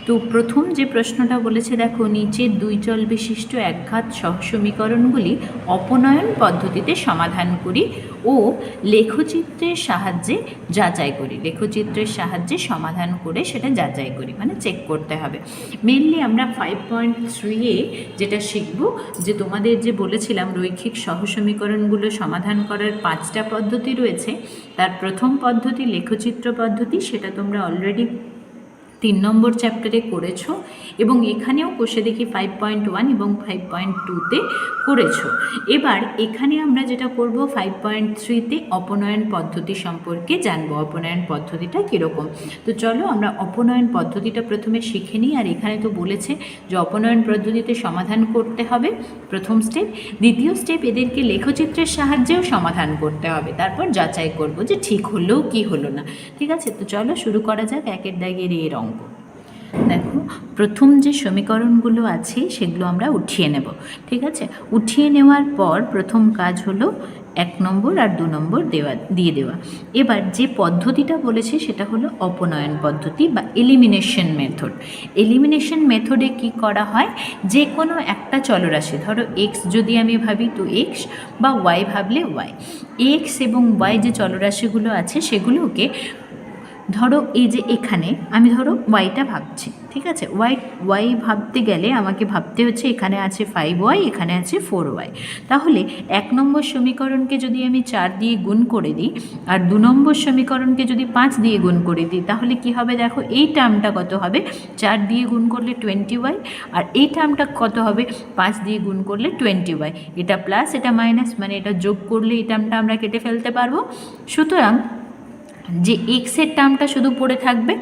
তো প্রথম যে প্রশ্নটা বলেছে দেখো, নিচের দুই চল বিশিষ্ট একঘাত সহসমীকরণগুলি অপনয়ন পদ্ধতিতে সমাধান করি ও লেখচিত্রের সাহায্যে যাচাই করি। লেখচিত্রের সাহায্যে সমাধান করে সেটা যাচাই করি, মানে চেক করতে হবে। মেনলি আমরা 5.3 যেটা শিখব, যে তোমাদের যে বলেছিলাম রৈখিক সহসমীকরণগুলো সমাধান করার 5টা পদ্ধতি রয়েছে, তার প্রথম পদ্ধতি লেখচিত্র পদ্ধতি, সেটা তোমরা অলরেডি 3 নম্বর চ্যাপ্টারে করেছো এবং এখানেও কষে দেখি 5.1 এবং 5.2তে করেছো। এবার এখানে আমরা যেটা করব 5.3তে অপনয়ন পদ্ধতি সম্পর্কে জানবো, অপনয়ন পদ্ধতিটা কীরকম। তো চলো আমরা অপনয়ন পদ্ধতিটা প্রথমে শিখে নিই। আর এখানে তো বলেছে যে অপনয়ন পদ্ধতিতে সমাধান করতে হবে, প্রথম স্টেপ। দ্বিতীয় স্টেপ, এদেরকে লেখচিত্রের সাহায্যেও সমাধান করতে হবে, তারপর যাচাই করব যে ঠিক হলো কি হলো না। ঠিক আছে, তো চলো শুরু করা যাক একের দাগের এর অঙ্ক। দেখো, প্রথম যে সমীকরণগুলো আছে সেগুলো আমরা উঠিয়ে নেব। ঠিক আছে, উঠিয়ে নেওয়ার পর প্রথম কাজ হলো 1 নম্বর আর 2 নম্বর দিয়ে দেওয়া। এবার যে পদ্ধতিটা বলেছে সেটা হলো অপনয়ন পদ্ধতি বা এলিমিনেশন মেথড। এলিমিনেশন মেথডে কি করা হয়, যে কোনো একটা চলরাশি, ধরো এক্স যদি আমি ভাবি তো এক্স, বা ওয়াই ভাবলে ওয়াই, এক্স এবং ওয়াই যে চলরাশিগুলো আছে সেগুলোকে, ধরো এই যে এখানে আমি ধরো ওয়াইটা ভাবছি, ঠিক আছে, ওয়াই ভাবতে গেলে আমাকে ভাবতে হচ্ছে এখানে আছে 5y, এখানে আছে 4y। তাহলে 1 নম্বর সমীকরণকে যদি আমি 4 দিয়ে গুণ করে দিই আর 2 নম্বর সমীকরণকে যদি 5 দিয়ে গুণ করে দিই, তাহলে কি হবে দেখো, এই টার্মটা কত হবে, 4 দিয়ে গুণ করলে 20y, আর এই টার্মটা কত হবে, 5 দিয়ে গুণ করলে 20y। এটা প্লাস এটা মাইনাস, মানে এটা যোগ করলে এই টার্মটা আমরা কেটে ফেলতে পারবো। সুতরাং যে এক্সের টার্মটা শুধু পড়ে থাকবে,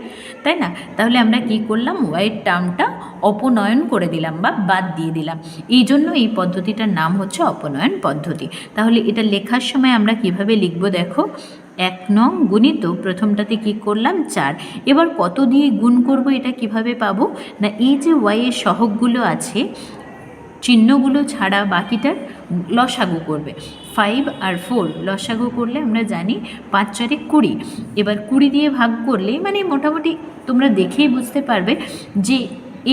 তাই না? তাহলে আমরা কি করলাম, ওয়াইয়ের টার্মটা অপনয়ন করে দিলাম বা বাদ দিয়ে দিলাম। এই জন্য এই পদ্ধতিটার নাম হচ্ছে অপনয়ন পদ্ধতি। তাহলে এটা লেখার সময় আমরা কিভাবে লিখব দেখো, 1 নং গুণিত প্রথমটাতে কি করলাম 4। এবার কত দিয়ে গুণ করব এটা কিভাবে পাবো না, এই যে ওয়াইয়ের সহগগুলো আছে চিহ্নগুলো ছাড়া বাকিটার লসাগু করবে। 5 আর 4 লসাগু করলে আমরা জানি 5 4 20। এবার 20 দিয়ে ভাগ করলে, মানে মোটামুটি তোমরা দেখেই বুঝতে পারবে যে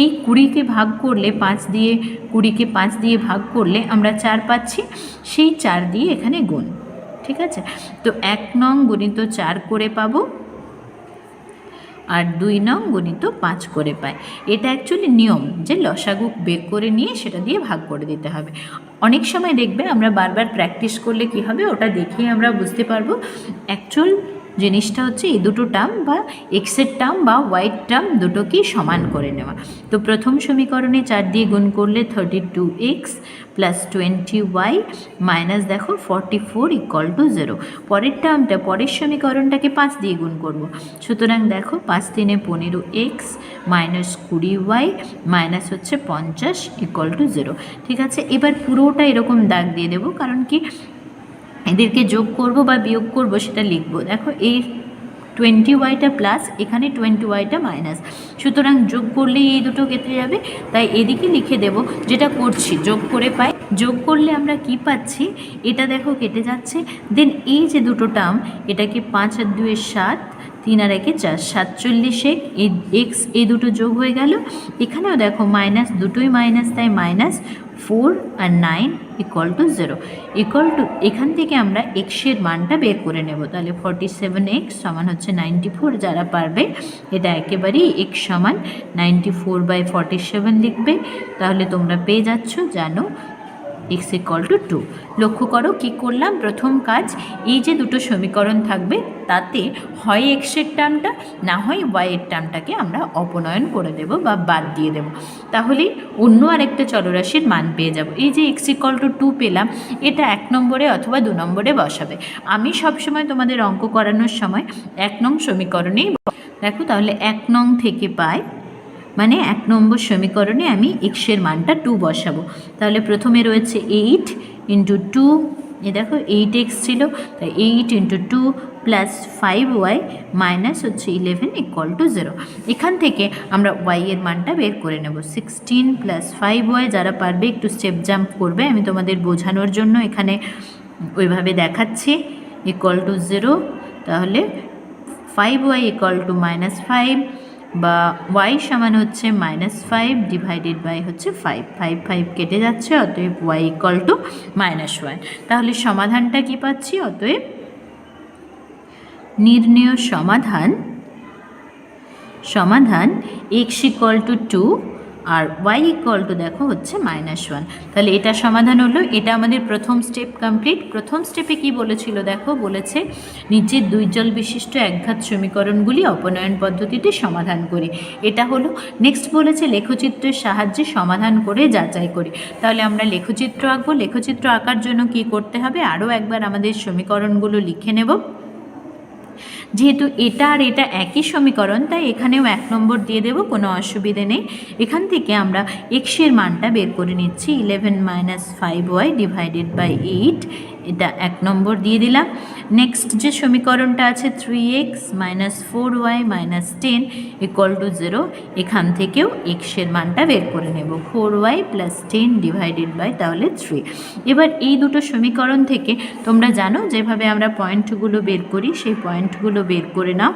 এই 20কে ভাগ করলে 5 দিয়ে, 20কে 5 দিয়ে ভাগ করলে আমরা 4 পাচ্ছি, সেই 4 দিয়ে এখানে গুণ। ঠিক আছে, তো 1 নং গুণিত 4 করে পাবো আর 2 নং গুণিত 5 করে পায়। এটা অ্যাকচুয়ালি নিয়ম, যে লসাগু বের করে নিয়ে সেটা দিয়ে ভাগ করে দিতে হবে। অনেক সময় দেখবে আমরা বারবার প্র্যাকটিস করলে কি হবে, ওটা দেখেই আমরা বুঝতে পারবো। অ্যাকচুয়াল জিনিসটা হচ্ছে এই দুটো টার্ম বা এক্সের টার্ম বা ওয়াইয়ের টার্ম দুটোকেই সমান করে নেওয়া। তো প্রথম সমীকরণে 4 দিয়ে গুণ করলে 32x প্লাস 20y মাইনাস দেখো 44 = 0। পরের টার্মটা, পরের সমীকরণটাকে 5 দিয়ে গুণ করব। সুতরাং দেখো 5 3 15x মাইনাস 20y মাইনাস হচ্ছে 50 = 0। ঠিক আছে, এবার পুরোটা এরকম দাগ দিয়ে দেবো, কারণ কি এদেরকে যোগ করব বা বিয়োগ করব সেটা লিখব। দেখো এই 20yটা প্লাস, এখানে 20yটা মাইনাস, সুতরাং যোগ করলে এই দুটো কেটে যাবে, তাই এদিকে লিখে দেব যেটা করছি যোগ করে পাই। যোগ করলে আমরা কি পাচ্ছি, এটা দেখো কেটে যাচ্ছে। দেন এই যে দুটো টার্ম, এটাকে 5 আর 2 7, 3 আর 1 4, 47 এই এক্স, এই দুটো যোগ হয়ে গেল। এখানেও দেখো মাইনাস, দুটোই মাইনাস, তাই মাইনাস 4 আর 9 = 0। এখান থেকে আমরা এক্সের মানটা বের করে নেব। তাহলে 47x সমান হচ্ছে 94। যারা পারবে এটা একেবারেই x সমান 94/47 লিখবে, তাহলে তোমরা পেয়ে যাচ্ছ, জানো x = 2। লক্ষ্য করো কি করলাম, প্রথম কাজ, এই যে দুটো সমীকরণ থাকবে তাতে হয় এক্সের টার্মটা না হয় ওয়াইয়ের টার্মটাকে আমরা অপনয়ন করে দেব বা বাদ দিয়ে দেব, তাহলেই অন্য আরেকটা চলরাশির মান পেয়ে যাব। এই যে x = 2 পেলাম, এটা 1 নম্বরে অথবা 2 নম্বরে বসাবে। আমি সবসময় তোমাদের অঙ্ক করানোর সময় 1 নং সমীকরণেই দেখো, তাহলে 1 নং থেকে পাই, মানে 1 নম্বর সমীকরণে আমি এক্সের মানটা 2 বসাবো। তাহলে প্রথমে রয়েছে 8 × 2, এ দেখো 8x ছিল, তাই 8 × 2 প্লাস 5y মাইনাস হচ্ছে 11 = 0। এখান থেকে আমরা y এর মানটা বের করে নেব। 16 প্লাস 5y, যারা পারবে একটু স্টেপ জাম্প করবে, আমি তোমাদের বোঝানোর জন্য এখানে ওইভাবে দেখাচ্ছি, = 0। তাহলে 5y = -5 বা y সমান হচ্ছে -5 ডিভাইডেড বাই হচ্ছে 5, 5 5 কেটে যাচ্ছে, অতএব y ইকুয়াল টু -1। তাহলে সমাধানটা কি পাচ্ছি? অতএব নির্ণেয় সমাধান x ইকুয়াল টু 2 আর y ইকুয়াল টু দেখো হচ্ছে -1। তাহলে এটা সমাধান হলো। এটা আমাদের প্রথম স্টেপ কমপ্লিট। প্রথম স্টেপে কি বলেছিল দেখো, বলেছে নিচের দুই জল বিশিষ্ট একঘাত সমীকরণগুলি অপনয়ন পদ্ধতিতে সমাধান করি, এটা হলো। নেক্সট বলেছে লেখচিত্রের সাহায্যে সমাধান করে যাচাই করি। তাহলে আমরা লেখচিত্র আঁকবো। লেখচিত্র আঁকার জন্য কি করতে হবে, আরও একবার আমাদের সমীকরণগুলো লিখে নেব। যেহেতু এটা আর এটা একই সমীকরণ, তাই এখানেও 1 নম্বর দিয়ে দেব, কোনো অসুবিধে নেই। এখান থেকে আমরা এক্সের মানটা বের করে নিচ্ছি, 11 - 5y ডিভাইডেড বাই 8, এটা 1 নম্বর দিয়ে দিলাম। নেক্সট যে সমীকরণটা আছে 3x - 4y - 10 ইকুয়াল টু 0, এখান থেকেও এক্সের মানটা বের করে নেব, 4y + 10 ডিভাইডেড বাই তাহলে 3। এবার এই দুটো সমীকরণ থেকে তোমরা জানো যেভাবে আমরা পয়েন্টগুলো বের করি, সেই পয়েন্টগুলো বের করে নাও।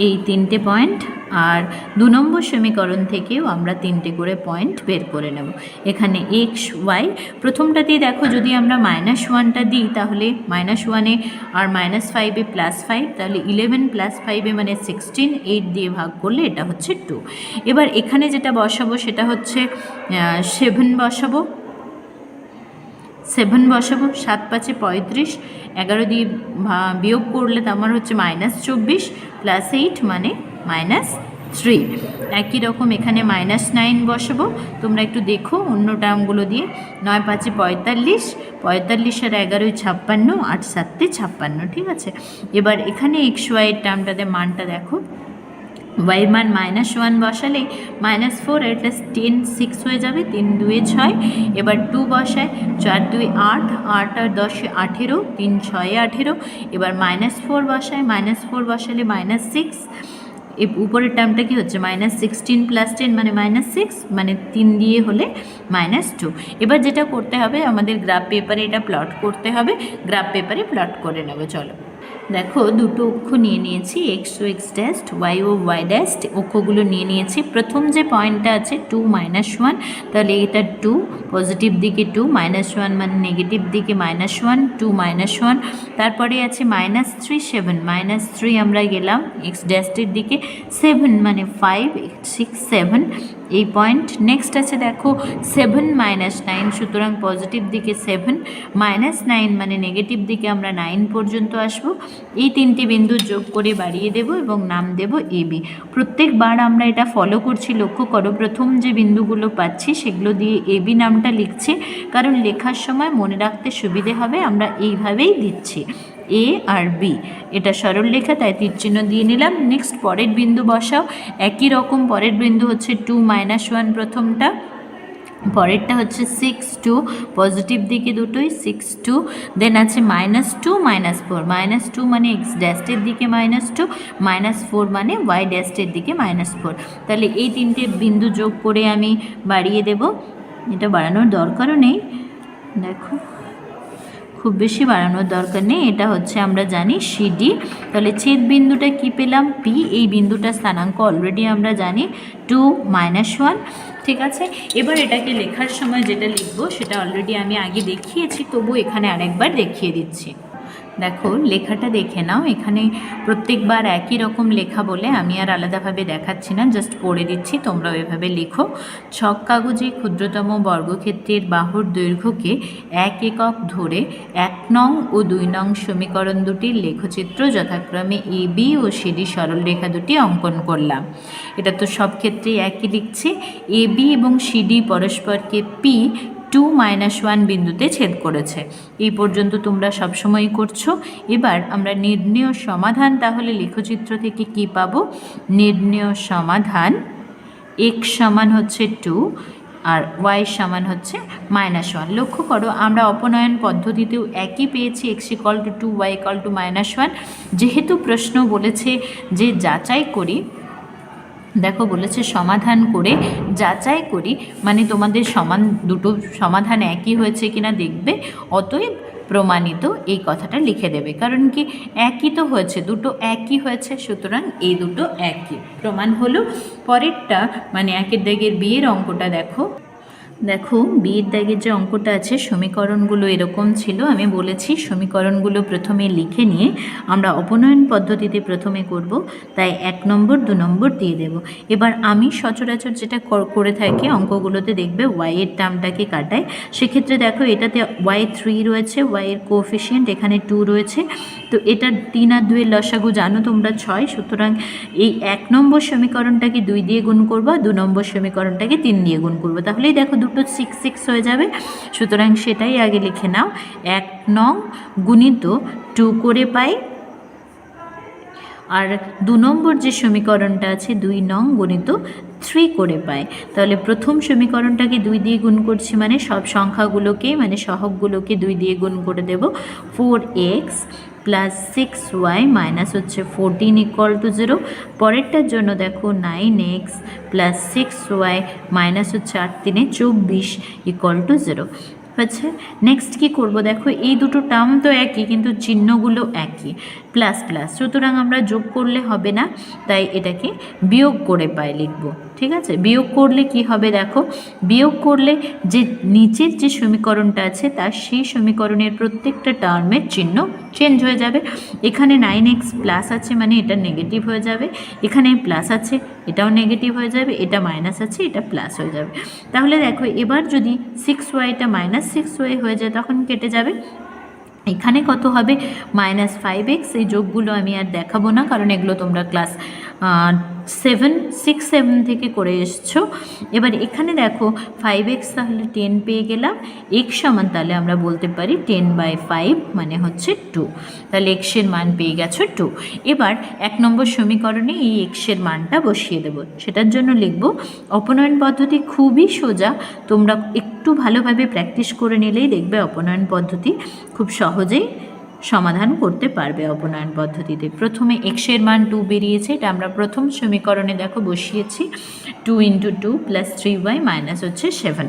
এই 3টে পয়েন্ট, আর 2 নম্বর সমীকরণ থেকেও আমরা 3টে করে পয়েন্ট বের করে নেব। এখানে x y প্রথমটাতেই দেখো, যদি আমরা -1টা দিই তাহলে -1-এ আর -5-এ +5, তাহলে 11 + 5-এ মানে 16, 8 দিয়ে ভাগ করলে এটা হচ্ছে 2। এবার এখানে যেটা বসাবো সেটা হচ্ছে 7 বসাবো, 7 5 35, 11 দিয়ে বিয়োগ করলে তো আমার হচ্ছে -24 + 8 মানে -3। একই রকম এখানে -9 বসাবো। তোমরা একটু দেখো অন্য টার্মগুলো দিয়ে, 9 5 45, 45 আর 11 56, 8 7 56, ঠিক আছে। এবার এখানে xy এর টার্মটাতে মানটা দেখো, y মান -1 বসালে -4 আর +10 6 হয়ে যাবে, 3 2 6। এবার 2 বসায়, 4 2 8, 8 আর 10 18, 3 6 18। এবার -4 বসায়, -4 বসালে -6, এই উপরের টার্মটা কি হচ্ছে -16 + 10 মানে -6, মানে 3 দিয়ে হলে -2। এবার যেটা করতে হবে, আমাদের গ্রাফ পেপারে এটা প্লট করতে হবে। গ্রাফ পেপারে প্লট করে নেব, চলো। দেখো দুটো অক্ষ নিয়ে নিয়েছি, x ও x ড্যাস্ট, y ও y ড্যাস্ট, অক্ষগুলো নিয়ে নিয়েছি। প্রথম যে পয়েন্টটা আছে 2 - 1, তাহলে এটা 2 পজিটিভ দিকে, 2 -1 মানে নেগেটিভ দিকে -1, 2 -1। তারপরে আছে -3 7, -3 আমরা গেলাম x ড্যাস্টের দিকে, 7 মানে 5 6 7 এই পয়েন্ট। নেক্সট আছে দেখো 7 - 9, সুতরাং পজিটিভ দিকে 7, -9 মানে নেগেটিভ দিকে আমরা 9 পর্যন্ত আসব। এই 3টি বিন্দু যোগ করে বাড়িয়ে দেব এবং নাম দেব AB। প্রত্যেকবার আমরা এটা ফলো করছি, লক্ষ্য করো, প্রথম যে বিন্দুগুলো পাচ্ছি সেগুলো দিয়ে AB নামটা লিখছি, কারণ লেখার সময় মনে রাখতে সুবিধে হবে, আমরা এইভাবেই দিচ্ছি A আর B। এটা সরল রেখা, তাই তীরচিহ্ন দিয়ে নিলাম। নেক্সট পরের বিন্দু বসাও, একই রকম পরের বিন্দু হচ্ছে 2 - 1 প্রথমটা, পরেরটা হচ্ছে 6 2 পজিটিভ দিকে দুটোই 6 2। দেন আছে -2 -4, -2 মানে x ড্যাস্টের দিকে -2, -4 মানে y ড্যাস্টের দিকে -4। তাহলে এই 3টে বিন্দু যোগ করে আমি বাড়িয়ে দেব, এটা বাড়ানোর দরকারও নেই, দেখো খুব বেশি বাড়ানোর দরকার নেই, এটা হচ্ছে আমরা জানি CD। তাহলে ছেদ বিন্দুটা কি পেলাম, P। এই বিন্দুটা স্থানাঙ্ক অলরেডি আমরা জানি 2 - 1, ঠিক আছে। এবার এটাকে লেখার সময় যেটা লিখবো সেটা অলরেডি আমি আগে দেখিয়েছি, তবু এখানে আরেকবার দেখিয়ে দিচ্ছি। দেখো লেখাটা দেখে নাও, এখানে প্রত্যেকবার একই রকম লেখা বলে আমি আর আলাদাভাবে দেখাচ্ছি না, জাস্ট পড়ে দিচ্ছি, তোমরাও এভাবে লিখো। ছক কাগজে ক্ষুদ্রতম বর্গক্ষেত্রের বাহুর দৈর্ঘ্যকে 1 একক ধরে 1 নং ও 2 নং সমীকরণ দুটির লেখচিত্র যথাক্রমে AB ও CD সরলরেখা দুটি অঙ্কন করলাম। এটা তো সব ক্ষেত্রেই একই লিখছি। AB এবং CD পরস্পরকে P 2 - 1 বিন্দুতে ছেদ করেছে। এই পর্যন্ত তোমরা সবসময়ই করছো। এবার আমরা নির্ণেয় সমাধান, তাহলে লেখচিত্র থেকে কি পাবো, নির্ণেয় সমাধান x সমান হচ্ছে 2 আর y সমান হচ্ছে -1। লক্ষ্য করো আমরা অপনয়ন পদ্ধতিতেও একই পেয়েছি, x = 2 y = -1। যেহেতু প্রশ্ন বলেছে যে যাচাই করি, দেখো বলেছে সমাধান করে যাচাই করি, মানে তোমাদের দুটো সমাধান একই হয়েছে কিনা দেখবে। অতএব প্রমাণিত এই কথাটা লিখে দেবে, কারণ কি একই তো হয়েছে, দুটো একই হয়েছে, সুতরাং এই দুটো একই প্রমাণ হলো। পরেরটা মানে একের দাগের বিয়ের অঙ্কটা দেখো। দেখো বিয়ের দাগের যে অঙ্কটা আছে সমীকরণগুলো এরকম ছিল। আমি বলেছি সমীকরণগুলো প্রথমে লিখে নিয়ে আমরা অপনয়ন পদ্ধতিতে প্রথমে করব, তাই 1 নম্বর 2 নম্বর দিয়ে দেব। এবার আমি সচরাচর যেটা করে থাকি অঙ্কগুলোতে দেখবে ওয়াইয়ের টার্মটাকে কাটায়। সেক্ষেত্রে দেখো এটাতে y3 রয়েছে, ওয়াইয়ের কোএফিসিয়েন্ট এখানে 2 রয়েছে, তো এটা 3 আর 2 এর লসাগু জানো তোমরা 6, সুতরাং এই 1 নম্বর সমীকরণটাকে 2 দিয়ে গুণ করবো, 2 নম্বর সমীকরণটাকে 3 দিয়ে গুণ করবো, তাহলেই দেখো দুটো 6 6 হয়ে যাবে। সুতরাং সেটাই আগে লিখে নাও, 1 নং গুণিত 2 করে পাই, আর 2 নম্বর যে সমীকরণটা আছে 2 নং গুণিত 3 করে পাই। তাহলে প্রথম সমীকরণটাকে 2 দিয়ে গুণ করছি মানে সব সংখ্যাগুলোকে মানে সহগগুলোকে 2 দিয়ে গুণ করে দেব। 4x প্লাস 6y মাইনাস হচ্ছে 14 ইকুয়াল টু 0। পরেরটার জন্য দেখো 9x প্লাস 6y মাইনাস হচ্ছে 8 3 24 ইকুয়াল টু 0 হচ্ছে। নেক্সট কি করব, দেখো এই দুটো টার্ম তো একই কিন্তু চিহ্নগুলো একই, প্লাস প্লাস, সুতরাং আমরা যোগ করলে হবে না, তাই এটাকে বিয়োগ করে পাই লিখব। ঠিক আছে, বিয়োগ করলে কি হবে দেখো, বিয়োগ করলে যে নিচের যে সমীকরণটা আছে তার সেই সমীকরণের প্রত্যেকটা টার্মের চিহ্ন চেঞ্জ হয়ে যাবে। এখানে 9x প্লাস আছে মানে এটা নেগেটিভ হয়ে যাবে, এখানে প্লাস আছে এটাও নেগেটিভ হয়ে যাবে, এটা মাইনাস আছে এটা প্লাস হয়ে যাবে। তাহলে দেখো এবার যদি 6yটা মাইনাস 6y হয়ে যায় তখন কেটে যাবে। এখানে কত হবে -5x। এই যোগগুলো আমি আর দেখাবো না, কারণ এগুলো তোমরা ক্লাস 6 7 থেকে করে এসছো। এবার এখানে দেখো 5x তাহলে 10 পেয়ে গেলাম, x সমান তাহলে আমরা বলতে পারি 10/5 মানে হচ্ছে 2, তাহলে x এর মান পেয়ে গেছো 2। এবার 1 নম্বর সমীকরণে এই x এর মানটা বসিয়ে দেব, সেটার জন্য লিখব অপনয়ন পদ্ধতি খুবই সোজা, তোমরা একটু ভালোভাবে প্র্যাকটিস করে নিলেই দেখবে অপনয়ন পদ্ধতি খুব সহজেই সমাধান করতে পারবে। অপনয়ন পদ্ধতিতে প্রথমে x এর মান 2 বেরিয়েছে, এটা আমরা প্রথম সমীকরণে দেখো বসিয়েছি, 2 × 2 প্লাস 3y মাইনাস হচ্ছে 7।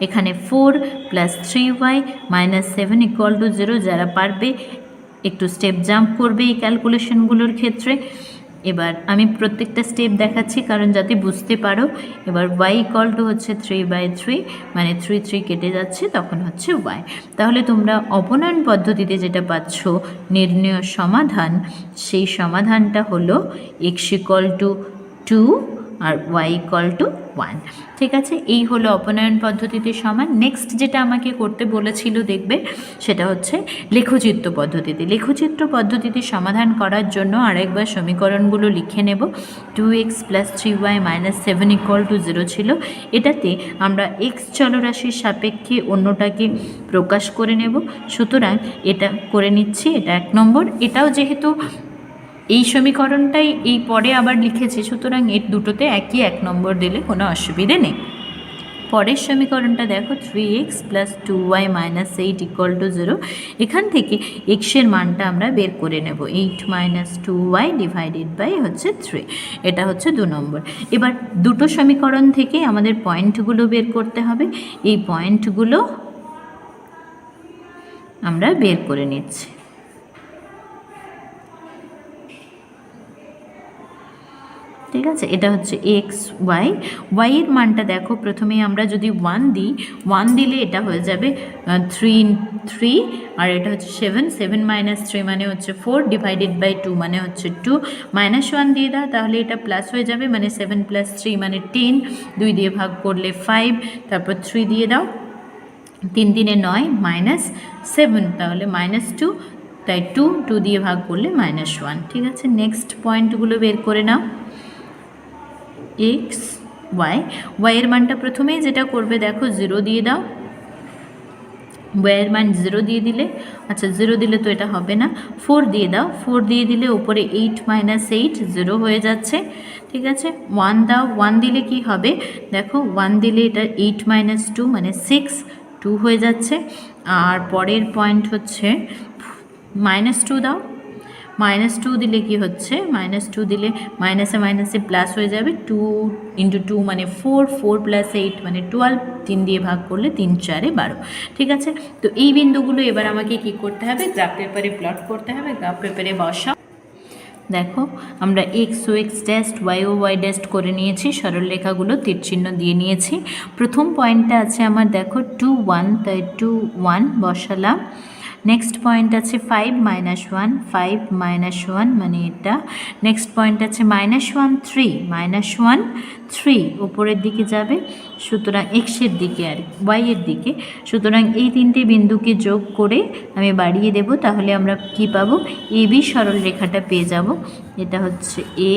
এখানে 4 plus 3y minus 7 equal to 0। যারা পারবে একটু স্টেপ জাম্প করবে এই ক্যালকুলেশনগুলোর ক্ষেত্রে। এবার আমি প্রত্যেকটা স্টেপ দেখাচ্ছি কারণ যাতে বুঝতে পারো। এবার y ইকুয়াল টু হচ্ছে 3/3 মানে 3 3 কেটে যাচ্ছে, তখন হচ্ছে y। তাহলে তোমরা অপনয়ন পদ্ধতিতে যেটা পাচ্ছ নির্ণয় সমাধান, সেই সমাধানটা হলো x ইকুয়াল টু 2 আর y ইকুয়াল টু 1। ঠিক আছে, এই হলো অপনয়ন পদ্ধতিতে সমান। নেক্সট যেটা আমাকে করতে বলেছিল দেখবে সেটা হচ্ছে লেখচিত্র পদ্ধতিতে। লেখচিত্র পদ্ধতিতে সমাধান করার জন্য আরেকবার সমীকরণগুলো লিখে নেব। 2x plus 3y minus 7 equal to 0 ছিল, এটাতে আমরা x চলরাশির সাপেক্ষে অন্যটাকে প্রকাশ করে নেব, সুতরাং এটা করে নিচ্ছি, এটা 1 নম্বর। এটাও যেহেতু এই সমীকরণটাই এই পরে আবার লিখেছি, সুতরাং এর দুটোতে একই 1 নম্বর দিলে কোনো অসুবিধে নেই। পরের সমীকরণটা দেখো 3x plus 2y minus 8 equal to 0। এখান থেকে x এর মানটা আমরা বের করে নেব, 8 মাইনাস 2y ডিভাইডেড বাই হচ্ছে 3, এটা হচ্ছে 2 নম্বর। এবার দুটো সমীকরণ থেকে আমাদের পয়েন্টগুলো বের করতে হবে, এই পয়েন্টগুলো আমরা বের করে নিচ্ছি। ঠিক আছে, এটা হচ্ছে এক্স ওয়াই। ওয়াইয়ের মানটা দেখো প্রথমে আমরা যদি 1 দিই, 1 দিলে এটা হয়ে যাবে 3 আর এটা হচ্ছে 7 মাইনাস 3 মানে হচ্ছে 4 ডিভাইডেড বাই 2 মানে হচ্ছে 2, -1 দিয়ে দাও তাহলে এটা প্লাস হয়ে যাবে, মানে 7 প্লাস 3 মানে 10, 2 দিয়ে ভাগ করলে 5, তারপর 3 দিয়ে দাও, 3 3 9 -7 তাহলে -2, তাই 2 দিয়ে ভাগ করলে -1। ঠিক আছে, নেক্সট পয়েন্টগুলো বের করে নাও। এক্স ওয়াই, ওয়াইয়ের মানটা প্রথমেই যেটা করবে দেখো 0 দিয়ে দাও, ওয়াইয়ের মান 0 দিয়ে দিলে, আচ্ছা 0 দিলে তো এটা হবে না, 4 দিয়ে দাও, 4 দিয়ে দিলে উপরে 8 মাইনাস 8 0 হয়ে যাচ্ছে। ঠিক আছে, 1 দাও, 1 দিলে কি হবে দেখো, 1 দিলে এটা 8 মাইনাস 2 মানে 6, 2 হয়ে যাচ্ছে। আর পরের পয়েন্ট হচ্ছে -2 দাও, -2 দিলে কি হচ্ছে, -2 দিলে মাইনাসে মাইনাসে প্লাস হয়ে যাবে, 2 × 2 মানে 4, 4 + 8 মানে 12, 3 দিয়ে ভাগ করলে 3 × 4 = 12। ঠিক আছে, তো এই বিন্দুগুলো এবার আমাকে কি করতে হবে, গ্রাফ পেপারে প্লট করতে হবে। গ্রাফ পেপারে বসাও। দেখো আমরা এক্স ও এক্স ড্যাস্ট, ওয়াই ও ওয়াই ড্যাস্ট করে নিয়েছি, সরল রেখাগুলো তীর চিহ্ন দিয়ে নিয়েছি। প্রথম পয়েন্টটা আছে আমার দেখো 2, 1, তাই 2, 1 বসালাম। নেক্সট পয়েন্ট আছে 5, -1, 5, -1 মানে এটা। নেক্সট পয়েন্ট আছে -1, 3, -1, 3 উপরের দিকে যাবে, সুতরাং এক্সের দিকে আর ওয়াইয়ের দিকে। সুতরাং এই তিনটে বিন্দুকে যোগ করে আমি বাড়িয়ে দেব, তাহলে আমরা কি পাবো, এ বি সরল রেখাটা পেয়ে যাব। এটা হচ্ছে এ,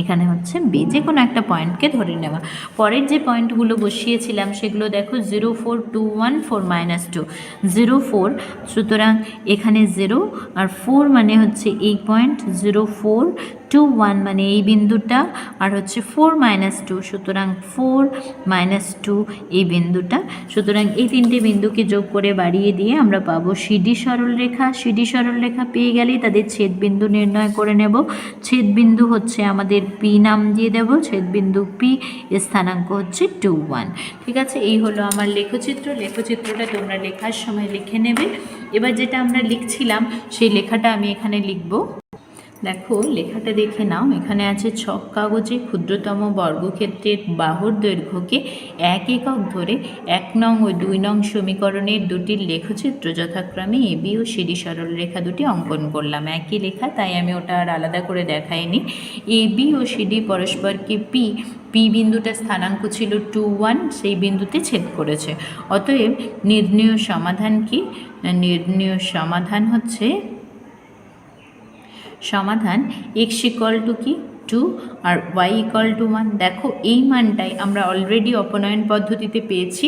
এখানে হচ্ছে বি, যে কোনো একটা পয়েন্টকে ধরে নেওয়া। পরের যে পয়েন্টগুলো বসিয়েছিলাম সেগুলো দেখো 0, 4, 2, 1, 4, -2, 0, 4, সুতরাং এখানে 0 আর 4 মানে হচ্ছে এই পয়েন্ট, 0, 4, 2, 1 মানে এই বিন্দুটা, আর হচ্ছে 4, -2, সুতরাং 4, -2 এই বিন্দুটা। সুতরাং এই তিনটে বিন্দুকে যোগ করে বাড়িয়ে দিয়ে আমরা পাবো সিডি সরল রেখা। সিডি সরল রেখা পেয়ে গেলেই তাদের ছেদবিন্দু নির্ণয় করে নেব। ছেদবিন্দু হচ্ছে আমাদের পি নাম দিয়ে দেব, ছেদবিন্দু পি, স্থানাঙ্ক হচ্ছে 2, 1। ঠিক আছে, এই হলো আমার লেখচিত্র। লেখচিত্রটা তোমরা লেখার সময় লিখে নেবে। এবার যেটা আমরা লিখছিলাম সেই লেখাটা আমি এখানে লিখব। দেখো লেখাটা দেখে নাও, এখানে আছে ছক কাগজে ক্ষুদ্রতম বর্গক্ষেত্রের বাহুর দৈর্ঘ্যকে 1 একক ধরে 1 নং ও 2 নং সমীকরণের দুটির লেখচিত্র যথাক্রমে এ বি ও সিডি সরল রেখা দুটি অঙ্কন করলাম। একই লেখা, তাই আমি ওটা আর আলাদা করে দেখাইনি। এ বি ও সিডি পরস্পরকে পি, পি বিন্দুটা স্থানাঙ্ক ছিল 2, 1, সেই বিন্দুতে ছেদ করেছে। অতএব নির্ণেয় সমাধান কি, নির্ণেয় সমাধান হচ্ছে সমাধান x = কি 2 আর y = 1। দেখো এই মানটাই আমরা অলরেডি অপনয়ন পদ্ধতিতে পেয়েছি।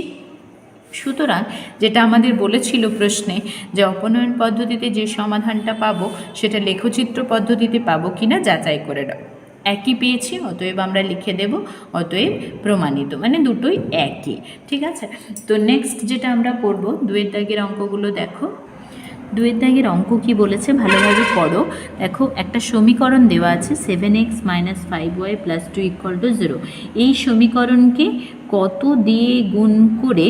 সুতরাং যেটা আমাদের বলেছিল প্রশ্নে যে অপনয়ন পদ্ধতিতে যে সমাধানটা পাবো সেটা লেখচিত্র পদ্ধতিতে পাবো কিনা যাচাই করে দাও। একই পেয়েছি, অতএব আমরা লিখে দেব, অতএব প্রমাণিত, মানে দুটোই একই। ঠিক আছে, তো নেক্সট যেটা আমরা করব, 2 দাগের অঙ্কগুলো দেখো। 2 দাগের অঙ্ক কি বলেছে ভালোভাবে পড়ো। দেখো একটা সমীকরণ দেওয়া আছে 7x - 5y + 2 = 0। এই সমীকরণকে কত দিয়ে গুণ করে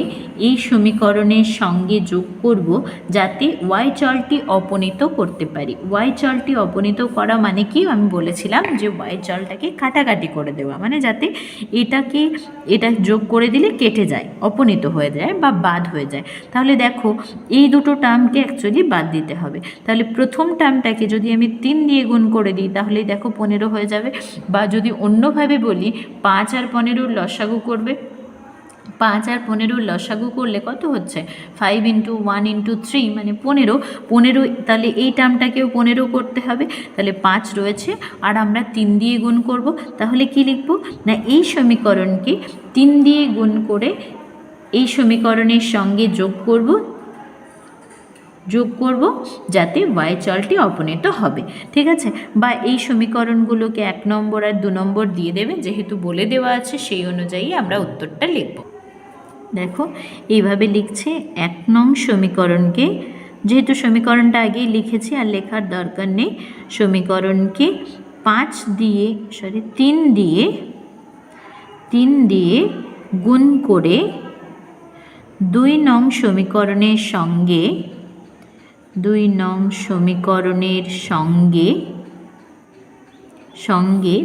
এই সমীকরণের সঙ্গে যোগ করব যাতে y চলটি অপনীত করতে পারি। y চলটি অপনীত করা মানে কি, আমি বলেছিলাম যে y চলটাকে কাটাকাটি করে দেওয়া, মানে যাতে এটা যোগ করে দিলে কেটে যায়, অপনীত হয়ে যায় বা বাদ হয়ে যায়। তাহলে দেখো এই দুটো টার্মকে অ্যাকচুয়ালি বাদ দিতে হবে। তাহলে প্রথম টার্মটাকে যদি আমি 3 দিয়ে গুণ করে দিই তাহলেই দেখো 15 হয়ে যাবে। বা যদি অন্যভাবে বলি 5 আর 15 লসাগু করবে, 5 আর 15 লসাগু করলে কত হচ্ছে, 5 × 1 × 3 মানে 15। 15, তাহলে এই টার্মটাকেও 15 করতে হবে। তাহলে 5 রয়েছে আর আমরা 3 দিয়ে গুণ করব। তাহলে কি লিখব না, এই সমীকরণকে 3 দিয়ে গুণ করে এই সমীকরণের সঙ্গে যোগ করব যাতে y চলটি অপনীত হবে। ঠিক আছে, বা এই সমীকরণগুলোকে 1 নম্বর আর 2 নম্বর দিয়ে দেবে, যেহেতু বলে দেওয়া আছে সেই অনুযায়ী আমরা উত্তরটা লিখব। দেখো এইভাবে লিখছে 1 নং সমীকরণকে, যেহেতু সমীকরণটা আগেই লিখেছি আর লেখার দরকার নেই, সমীকরণকে 3 দিয়ে গুণ করে 2 নং সমীকরণের সঙ্গে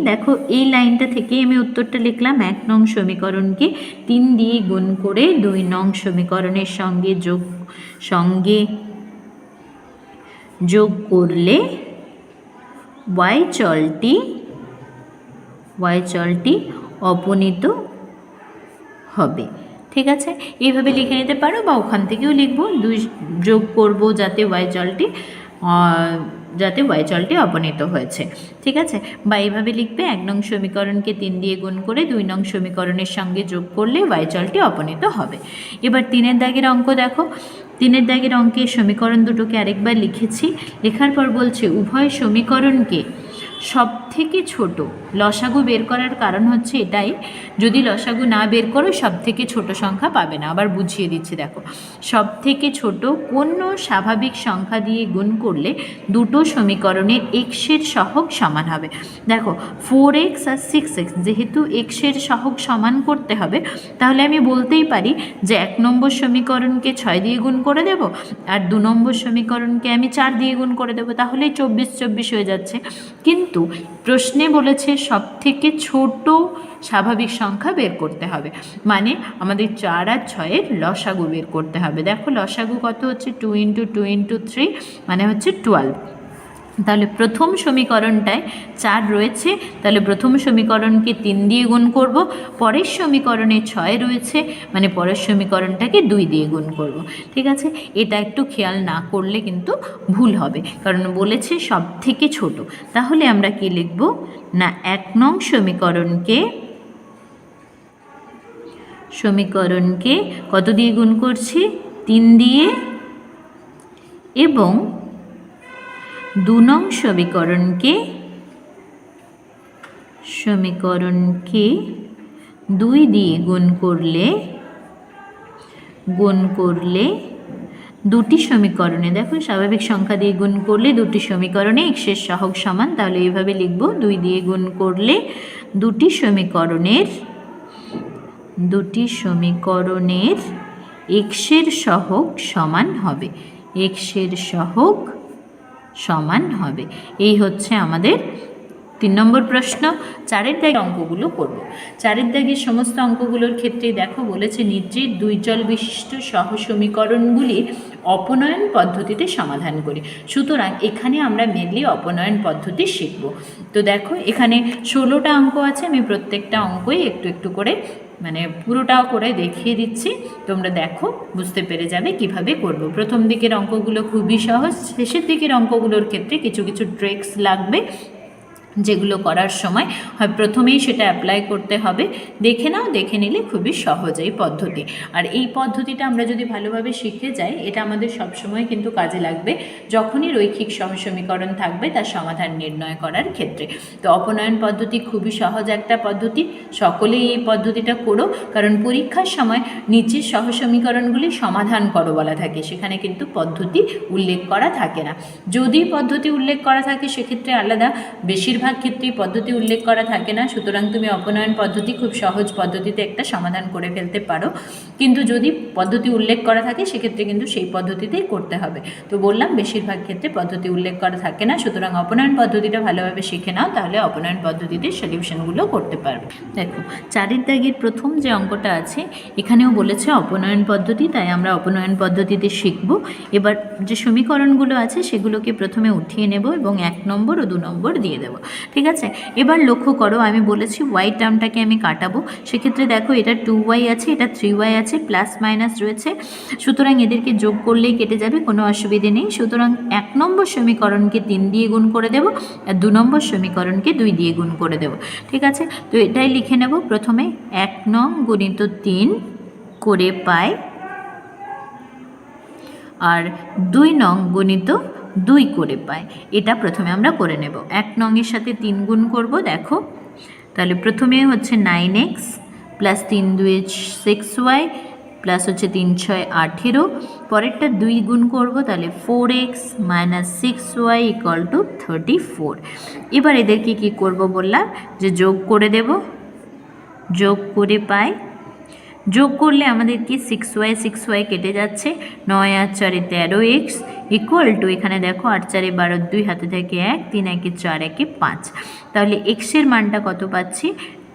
দেখো এই লাইনটা থেকে আমি উত্তরটা লিখলাম। 1 নং সমীকরণকে 3 দিয়ে গুণ করে 2 নং সমীকরণের সঙ্গে যোগ করলে y চলটি অপনীত হবে। ঠিক আছে, এইভাবে লিখে নিতে পারো বা ওখান থেকেও লিখবো 2 যোগ করব যাতে y চলটি অপনীত হয়েছে। ঠিক আছে, বা এইভাবে লিখবে 1 নং সমীকরণকে 3 দিয়ে গুণ করে 2 নং সমীকরণের সঙ্গে যোগ করলে y চলটি অপনীত হবে। এবার 3 দাগের অঙ্ক দেখো। 3 দাগের অঙ্কে সমীকরণ দুটোকে আরেকবার লিখেছি, লেখার পর বলছে উভয় সমীকরণকে সব থেকে ছোট লসাগু বের করার কারণ হচ্ছে এটাই, যদি লসাগু না বের করো সব থেকে ছোট সংখ্যা পাবে না। আবার বুঝিয়ে দিচ্ছি, দেখো সব থেকে ছোট কোনো স্বাভাবিক সংখ্যা দিয়ে গুণ করলে দুটো সমীকরণের এক্সের সহগ সমান হবে। দেখো 4x আর 6x যেহেতু এক্সের সহগ সমান করতে হবে, তাহলে আমি বলতেই পারি যে 1 নম্বর সমীকরণকে 6 দিয়ে গুণ করে দেব, আর 2 নম্বর সমীকরণকে আমি 4 দিয়ে গুণ করে দেবো, তাহলেই 24 হয়ে যাচ্ছে। কিন্তু প্রশ্নে বলেছে সব থেকে ছোট স্বাভাবিক সংখ্যা বের করতে হবে, মানে আমাদের 4 আর 6-এর লসাগু বের করতে হবে। দেখো লসাগু কত হচ্ছে, 2 × 2 × 3 মানে হচ্ছে 12। তাহলে প্রথম সমীকরণটায় 4 রয়েছে, তাহলে প্রথম সমীকরণকে 3 দিয়ে গুণ করব, পরের সমীকরণে 6 রয়েছে, মানে পরের সমীকরণটাকে 2 দিয়ে গুণ করব। ঠিক আছে, এটা একটু খেয়াল না করলে কিন্তু ভুল হবে, কারণ বলেছে সব থেকে ছোট। তাহলে আমরা কি লিখব না, 1 নং সমীকরণকে কত দিয়ে গুণ করছি, 3 দিয়ে, এবং 2 নং সমীকরণকে 2 দিয়ে গুণ করলে দুটি সমীকরণে, দেখো স্বাভাবিক সংখ্যা দিয়ে গুণ করলে দুটি সমীকরণে এক্সের সহগ সমান। তাহলে এইভাবে লিখব, 2 দিয়ে গুণ করলে দুটি সমীকরণের এক্সের সহগ সমান হবে, এক্সের সহগ সমান হবে। এই হচ্ছে আমাদের 3 নম্বর প্রশ্ন। 4-এর দাগের অঙ্কগুলো করব। 4-এর দাগের সমস্ত অঙ্কগুলোর ক্ষেত্রে দেখো বলেছে নিচের 2 চল বিশিষ্ট সহসমীকরণগুলির অপনয়ন পদ্ধতিতে সমাধান করি। সুতরাং এখানে আমরা মেনলি অপনয়ন পদ্ধতি শিখব। তো দেখো এখানে 16টা অঙ্ক আছে, আমি প্রত্যেকটা অঙ্কই একটু একটু করে মানে পুরোটাও করে দেখিয়ে দিচ্ছি, তোমরা দেখো বুঝতে পেরে যাবে কিভাবে করব। প্রথম দিকের অঙ্কগুলো খুবই সহজ, শেষের দিকের অঙ্কগুলোর ক্ষেত্রে কিছু কিছু ট্রিক্স লাগবে, যেগুলো করার সময় হয় প্রথমেই সেটা অ্যাপ্লাই করতে হবে। দেখে নাও, দেখে নিলে খুবই সহজ এই পদ্ধতি। আর এই পদ্ধতিটা আমরা যদি ভালোভাবে শিখে যাই, এটা আমাদের সবসময় কিন্তু কাজে লাগবে যখনই রৈখিক সহসমীকরণ থাকবে তার সমাধান নির্ণয় করার ক্ষেত্রে। তো অপনয়ন পদ্ধতি খুবই সহজ একটা পদ্ধতি, সকলেই এই পদ্ধতিটা করো, কারণ পরীক্ষার সময় নিচের সহসমীকরণগুলি সমাধান করো বলা থাকে, সেখানে কিন্তু পদ্ধতি উল্লেখ করা থাকে না। যদি পদ্ধতি উল্লেখ করা থাকে সেক্ষেত্রে আলাদা, বেশিরভাগ ক্ষেত্রেই পদ্ধতি উল্লেখ করা থাকে না। সুতরাং তুমি অপনয়ন পদ্ধতি খুব সহজ পদ্ধতিতে একটা সমাধান করে ফেলতে পারো, কিন্তু যদি পদ্ধতি উল্লেখ করা থাকে সেক্ষেত্রে কিন্তু সেই পদ্ধতিতেই করতে হবে। তো বললাম বেশিরভাগ ক্ষেত্রে পদ্ধতি উল্লেখ করা থাকে না, সুতরাং অপনয়ন পদ্ধতিটা ভালোভাবে শিখে নাও, তাহলে অপনয়ন পদ্ধতিতে সলিউশনগুলো করতে পারবে। দেখো 4-এর দাগের প্রথম যে অঙ্কটা আছে এখানেও বলেছে অপনয়ন পদ্ধতি, তাই আমরা অপনয়ন পদ্ধতিতে শিখব। এবার যে সমীকরণগুলো আছে সেগুলোকে প্রথমে উঠিয়ে নেব এবং 1 নম্বর ও 2 নম্বর দিয়ে দেবো। ঠিক আছে, এবার লক্ষ্য করো আমি বলেছি ওয়াই টার্মটাকে আমি কাটাবো, সেক্ষেত্রে দেখো এটা 2y আছে, এটা 3y আছে, প্লাস মাইনাস রয়েছে, সুতরাং এদেরকে যোগ করলেই কেটে যাবে, কোনো অসুবিধে নেই। সুতরাং 1 নম্বর সমীকরণকে 3 দিয়ে গুণ করে দেব, আর 2 নম্বর সমীকরণকে 2 দিয়ে গুণ করে দেব। ঠিক আছে, তো এটাই লিখে নেব, প্রথমে 1 নং গুণিত 3 করে পাই, আর 2 নং গুণিত 2 করে পাই, এটা প্রথমে আমরা করে নেব। 1 নংয়ের সাথে 3 গুণ করব, দেখো তাহলে প্রথমে হচ্ছে 9x প্লাস 3 2 6y প্লাস হচ্ছে 3 6 18, পরেরটা 2 গুণ করব, তাহলে 4x minus 6y equal to 34। এবার এদেরকে কী করব বললাম যে যোগ করে দেব, যোগ করে পাই, যোগ করলে আমাদের কি 6y কেটে যাচ্ছে, 9 আর 4 13x ইকুয়াল টু, এখানে দেখো 8 4 12 2 হাতে থেকে 1, 3 1 4 1 5, তাহলে এক্সের মানটা কত পাচ্ছি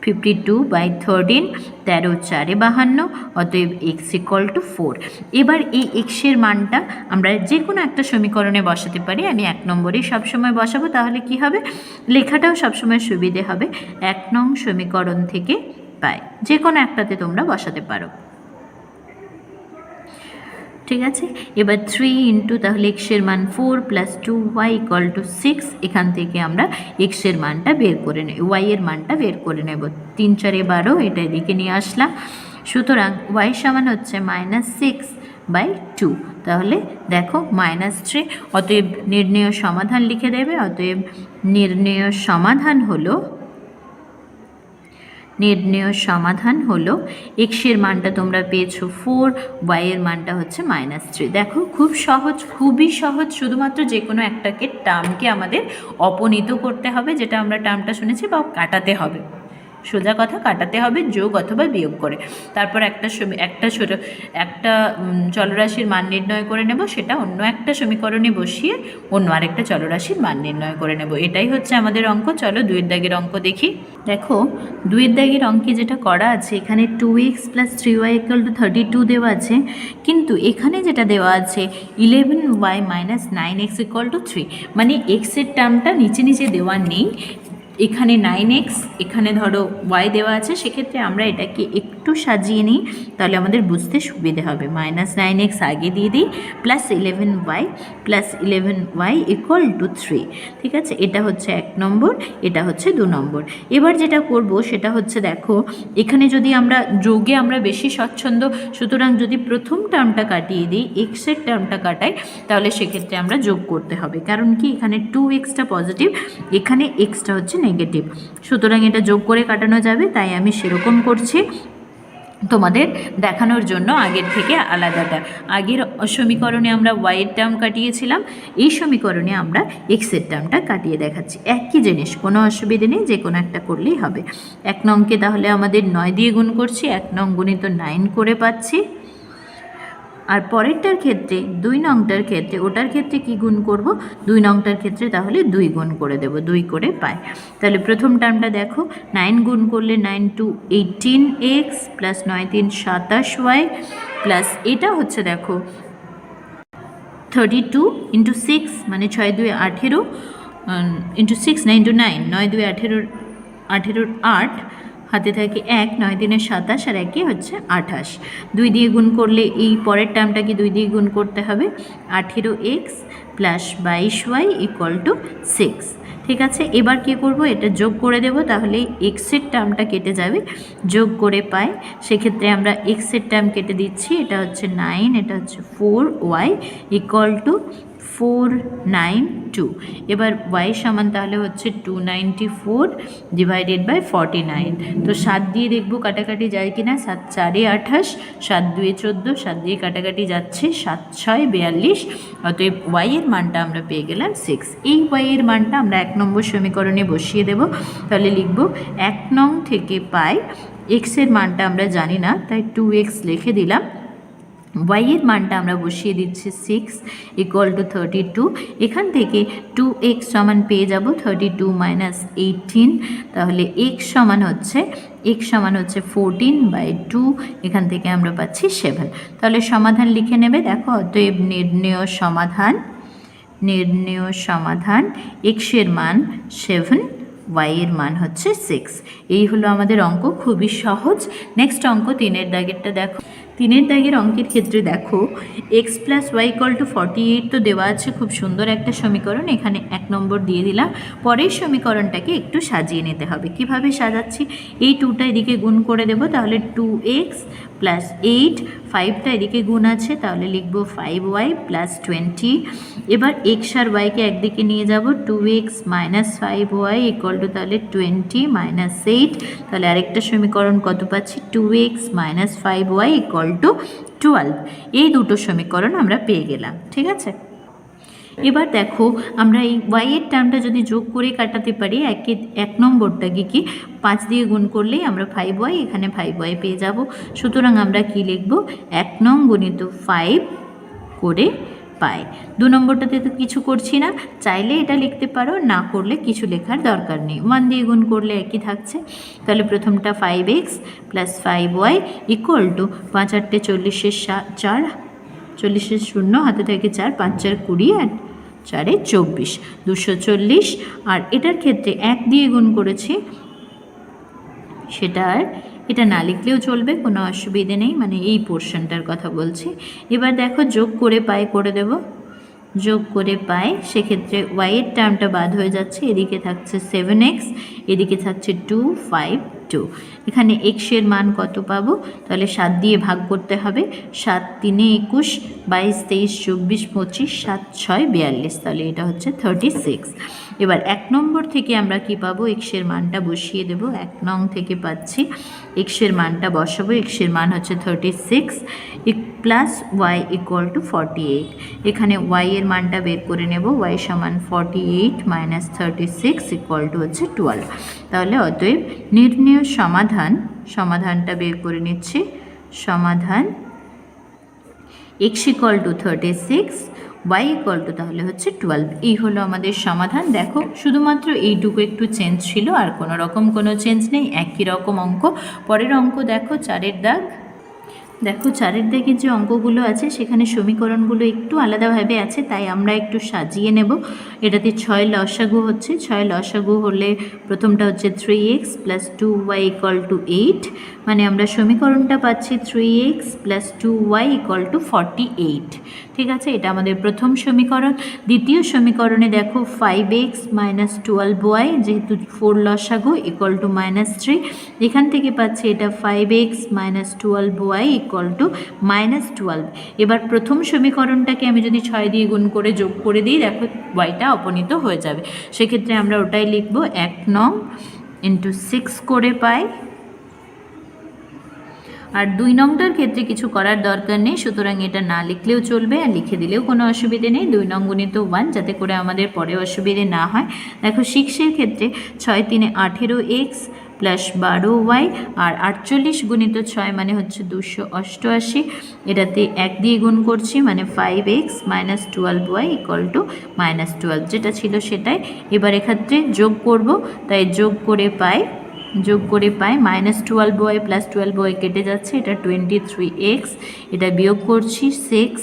52/13, 13 4 52, অতএব এক্স ইকুয়াল টু 4। এবার এই এক্সের মানটা আমরা যে কোনো একটা সমীকরণে বসাতে পারি, আমি 1 নম্বরেই সবসময় বসাবো, তাহলে কি হবে লেখাটাও সবসময় সুবিধে হবে। 1 নং সমীকরণ থেকে পাই, যে কোনো একটাতে তোমরা বসাতে পারো। ঠিক আছে, এবার 3 ইন্টু, তাহলে এক্সের মান 4 প্লাস 2y ইকুয়াল টু 6, এখান থেকে আমরা এক্সের মানটা বের করে নেব, ওয়াইয়ের মানটা বের করে নেব। 3 4 12, এটা এদিকে নিয়ে আসলাম, সুতরাং y সমান হচ্ছে -6/2, তাহলে দেখো -3, অতএব নির্ণেয় সমাধান লিখে দেবে। অতএব নির্ণেয় সমাধান হলো এক্সের মানটা তোমরা পেয়েছো 4, ওয়াইয়ের মানটা হচ্ছে -3। দেখো খুব সহজ, খুবই সহজ। শুধুমাত্র যে কোনো একটাকে টার্মকে আমাদের অপনীত করতে হবে, যেটা আমরা টার্মটা শুনেছি, বা কাটাতে হবে। সোজা কথা, কাটাতে হবে যোগ অথবা বিয়োগ করে। তারপর একটা চলরাশির মান নির্ণয় করে নেব, সেটা অন্য একটা সমীকরণে বসিয়ে অন্য আরেকটা চলরাশির মান নির্ণয় করে নেব। এটাই হচ্ছে আমাদের অঙ্ক। চলো 2 দাগের অঙ্ক দেখি। দেখো 2 দাগের অঙ্কে যেটা করা আছে, এখানে 2x + 3y = 32 দেওয়া আছে, কিন্তু এখানে যেটা দেওয়া আছে 11y - 9x = 3, মানে এক্সের টার্মটা নিচে নিচে দেওয়া নেই। এখানে 9x, এখানে ধরো y দেওয়া আছে, সেক্ষেত্রে আমরা এটাকে একটু সাজিয়ে নিই, তাহলে আমাদের বুঝতে সুবিধে হবে। -9x আগে দিয়ে দিই, +11y = 3। ঠিক আছে, এটা হচ্ছে 1 নম্বর, এটা হচ্ছে 2 নম্বর। এবার যেটা করব সেটা হচ্ছে, দেখো এখানে যদি আমরা যোগে আমরা বেশি স্বচ্ছন্দ, সুতরাং যদি প্রথম টার্মটা কাটিয়ে দিই, এক্সের টার্মটা কাটাই, তাহলে সেক্ষেত্রে আমরা যোগ করতে হবে। কারণ কি, এখানে 2xটা পজিটিভ, এখানে এক্সটা হচ্ছে নেগেটিভ, সুতরাং এটা যোগ করে কাটানো যাবে। তাই আমি সেরকম করছি তোমাদের দেখানোর জন্য, আগের থেকে আলাদাটা। আগের সমীকরণে আমরা ওয়াইয়ের টার্ম কাটিয়েছিলাম, এই সমীকরণে আমরা এক্সের টার্মটা কাটিয়ে দেখাচ্ছি। একই জিনিস, কোনো অসুবিধে নেই, যে কোনো একটা করলেই হবে। 1 নংকে তাহলে আমাদের 9 দিয়ে গুণ করছি, 1 নং গুণিত 9 করে পাচ্ছি। আর পরেরটার ক্ষেত্রে 2 নংটার ক্ষেত্রে, ওটার ক্ষেত্রে কি গুণ করব, 2 নংটার ক্ষেত্রে তাহলে 2 গুণ করে দেব, 2 করে পাই। তাহলে প্রথম টার্মটা দেখো, 9 গুণ করলে 9 × 2 = 18x + 9 × 3 = 27y, প্লাস এটা হচ্ছে দেখো 32 × 6, মানে 6 × 2 = 18, × 6 না × 9, 9 × 2 = 18, 18 8, হাতে থাকে 1, 9 × 3 = 27, আর 1 হচ্ছে 28। 2 দিয়ে গুণ করলে এই পরের টার্মটাকে 2 দিয়ে গুণ করতে হবে, 18x + 22y = 6। ঠিক আছে, এবার কি করব, এটা যোগ করে দেব, তাহলে এক্সের টার্মটা কেটে যাবে, যোগ করে পাই। সেক্ষেত্রে আমরা এক্সের টার্ম কেটে দিচ্ছি, এটা হচ্ছে 9, এটা হচ্ছে 4y = 492। এবার y সমান তাহলে হচ্ছে 294 / 49। তো 7 দিয়ে দেখবো কাটাকাটি যায় কিনা, 7 × 4 = 28, 7 × 2 = 14, 7 দিয়ে কাটাকাটি যাচ্ছে, 7 × 6 = 42। অতএব y এর মানটা আমরা পেয়ে গেলাম 6। এই y এর মানটা আমরা 1 নম্বর সমীকরণে বসিয়ে দেব। তাহলে লিখব 1 নং থেকে পাই, x এর মানটা আমরা জানি না, তাই 2x লিখে দিলাম। y এর মানটা আমরা বসিয়ে দিচ্ছি 6 = 32। এখান থেকে 2x সমান পেয়ে যাব 32 - 18, তাহলে x সমান হচ্ছে 14/2, এখান থেকে আমরা পাচ্ছি 7। তাহলে সমাধান লিখে নেবে। দেখো, অতএব নির্ণেয় সমাধান x এর মান 7, y এর মান হচ্ছে 6। এই হলো আমাদের অঙ্ক, খুবই সহজ। নেক্সট অঙ্ক 3 দাগেরটা দেখো। 3 দাগের অঙ্কের ক্ষেত্রে দেখো, x + y = 48 তো দেওয়া আছে, খুব সুন্দর একটা সমীকরণ, এখানে 1 নম্বর দিয়ে দিলাম। পরের সমীকরণটাকে একটু সাজিয়ে নিতে হবে। কিভাবে সাজাচ্ছি, এই 2টা এদিকে গুণ করে দেব, তাহলে 2x + 8, 5টা এদিকে গুণ আছে, তাহলে লিখব 5y + 20। এবার x আর yকে একদিকে নিয়ে যাব, 2x - 5y = তাহলে 20 - 8, তাহলে আরেকটা সমীকরণ কত পাচ্ছি, 2x - 5y = 12। এই দুটো সমীকরণ আমরা পেয়ে গেলাম। ঠিক আছে, এবার দেখো আমরা এই y এর টার্মটা যদি যোগ করে কাটাতে পারি, 1 নম্বরটাকে কি 5 দিয়ে গুণ করলেই আমরা 5y, এখানে 5y পেয়ে যাব। সুতরাং আমরা কি লিখব, 1 নং গুণিত 5 করে পাই। 2 নম্বরটাতে তো কিছু করছি না, চাইলে এটা লিখতে পারো, না করলে কিছু লেখার দরকার নেই, 1 দিয়ে গুণ করলে একই থাকছে। তাহলে প্রথমটা 5x + 5y = 5 × 8 = 40, 4 40 0, হাতে থাকে 4, 5 × 4 = 20, আর 4 × 24, 240। আর এটার ক্ষেত্রে 1 দিয়ে গুণ করেছি, সেটা আর এটা না লিখলেও চলবে, কোনো অসুবিধে নেই, মানে এই পোর্শনটার কথা বলছি। এবার দেখো যোগ করে পাই করে দেব, যোগ করে পাই, সেক্ষেত্রে y এর টার্মটা বাদ হয়ে যাচ্ছে, এদিকে থাকছে 7x, এদিকে থাকছে 2, 5, 2। এখানে এক্সের মান কত পাবো, তাহলে 7 দিয়ে ভাগ করতে হবে। 7 3 21, 22 23 24 25, 7 6 42, তাহলে এটা হচ্ছে 36। এবার 1 নম্বর থেকে আমরা কি পাবো, এক্সের মানটা বসিয়ে দেব। 1 নং থেকে পাচ্ছি এক্সের মানটা বসাবো। এক্সের মান হচ্ছে 36 প্লাস ওয়াই ইকুয়াল টু 48। এখানে ওয়াই এর মানটা বের করে নেব। ওয়াই সমান 48 মাইনাস 36 ইকুয়াল টু হচ্ছে 12। তাহলে অতএব নির্ণেয় সমাধানটা বের করে নিচ্ছি। সমাধান x equal two 36, y equal two তাহলে হচ্ছে 12। এই হলো আমাদের সমাধান। দেখো শুধুমাত্র এইটুকু একটু চেঞ্জ ছিল, আর কোনো রকম কোনো চেঞ্জ নেই, একই রকম অঙ্ক। পরের অঙ্ক দেখো 4-এর দাগ। দেখো 4-এর দাগের যে অঙ্কগুলো আছে সেখানে সমীকরণগুলো একটু আলাদাভাবে আছে, তাই আমরা একটু সাজিয়ে নেব। এটাতে 6 লসাগু হচ্ছে। 6 লসাগু হলে প্রথমটা হচ্ছে 3x plus 2y equal to 8, মানে আমরা সমীকরণটা পাচ্ছি 3x plus 2y equal to 48। ঠিক আছে, এটা আমাদের প্রথম সমীকরণ। দ্বিতীয় সমীকরণে দেখো 5x মাইনাস 12y, যেহেতু 4 লসাগু ইকুয়াল টু -3, এখান থেকে পাচ্ছি এটা 5x minus 12y equal to -12। এবার প্রথম সমীকরণটাকে আমি যদি 6 দিয়ে গুণ করে যোগ করে দিই, দেখো ওয়াইটা অপনীত হয়ে যাবে। সেক্ষেত্রে আমরা ওটাই লিখব, 1 নং ইন্টু 6 করে পাই। আর 2 নংটার ক্ষেত্রে কিছু করার দরকার নেই, সুতরাং এটা না লিখলেও চলবে, আর লিখে দিলেও কোনো অসুবিধে নেই। 2 নং গুণিত 1, যাতে করে আমাদের পরে অসুবিধে না হয়। দেখো 6-এর ক্ষেত্রে 6 3 18x প্লাস 12y, আর 48 গুণিত 6 মানে হচ্ছে 288। এটাতে 1 দিয়ে গুণ করছি, মানে 5x minus 12y equal to -12, যেটা ছিল সেটাই। এবার এক্ষেত্রে যোগ করব, তাই যোগ করে পাই -12y প্লাস 12y কেটে যাচ্ছে, এটা 23x। এটা বিয়োগ করছি 6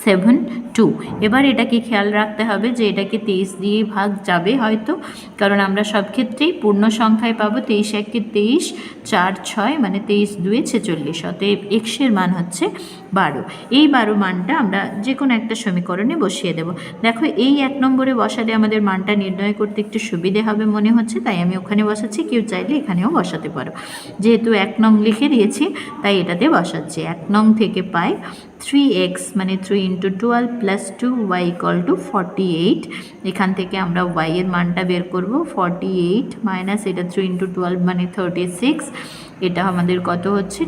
7 2। এবার এটাকে খেয়াল রাখতে হবে যে এটাকে 23 দিয়ে ভাগ যাবে হয়তো, কারণ আমরা সব ক্ষেত্রেই পূর্ণ সংখ্যায় পাবো। 23 1 23, 4 6, মানে 23 2 46। অতএব এক্সের মান হচ্ছে 12। এই 12 মানটা আমরা যে কোনো একটা সমীকরণে বসিয়ে দেব। দেখো এই 1 নম্বরে বসালে আমাদের মানটা নির্ণয় করতে একটু সুবিধে হবে মনে হচ্ছে, তাই আমি ওখানে বসাচ্ছি। কেউ চাইলে এখানেও বসাতে পারো। যেহেতু 1 নং লিখে দিয়েছি তাই এটাতে বসাচ্ছি। 1 নং থেকে পাই 3x, মানে 3 into 12 plus 2y equal to 48। এখান থেকে আমরা y এর মানটা বের করব। 48 মাইনাস এটা 3 ইন্টু 12 মানে 36। এটা আমাদের কত হচ্ছে,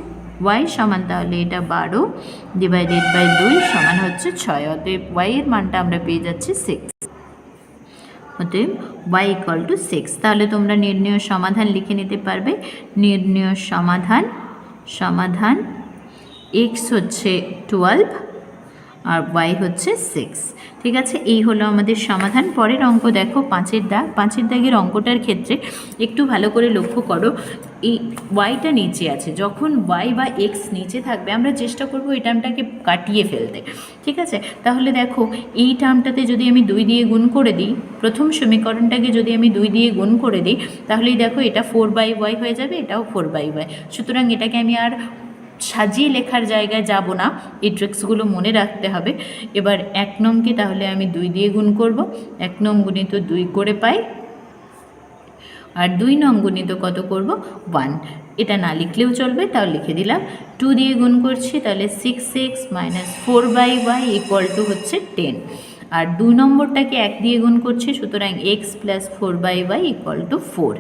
y সমান তাহলে এটা 12 ডিভাইডেড বাই 2 সমান হচ্ছে 6। অতএব y এর মানটা আমরা পেয়ে যাচ্ছি 6। অতএব y ইকুয়াল টু 6। তাহলে তোমরা নির্ণেয় সমাধান লিখে নিতে পারবে। নির্ণেয় সমাধান x হচ্ছে 12 আর y হচ্ছে 6। ঠিক আছে, এই হলো আমাদের সমাধান। পরের অঙ্ক দেখো 5-এর দাগ। 5-এর দাগের অঙ্কটার ক্ষেত্রে একটু ভালো করে লক্ষ্য করো, এই ওয়াইটা নিচে আছে। যখন ওয়াই বা এক্স নিচে থাকবে আমরা চেষ্টা করব এই টার্মটাকে কাটিয়ে ফেলতে। ঠিক আছে, তাহলে দেখো এই টার্মটাতে যদি আমি 2 দিয়ে গুণ করে দিই, প্রথম সমীকরণটাকে যদি আমি 2 দিয়ে গুণ করে দিই, তাহলেই দেখো এটা 4/y হয়ে যাবে, এটাও 4/y। সুতরাং এটাকে আমি আর সাজিয়ে লেখার জায়গায় যাব না, এই ট্রিক্সগুলো মনে রাখতে হবে। এবার 1 নংকে তাহলে আমি 2 দিয়ে গুণ করব। 1 নং গুণিত 2 করে পাই, আর 2 নং গুণিত কত করব, 1। এটা না লিখলেও চলবে, তাও লিখে দিলাম। 2 দিয়ে গুণ করছি, তাহলে 6x minus 4/y equal to হচ্ছে 10। আর 2 নম্বরটাকে 1 দিয়ে গুণ করছি, সুতরাং x plus 4/y equal to 4।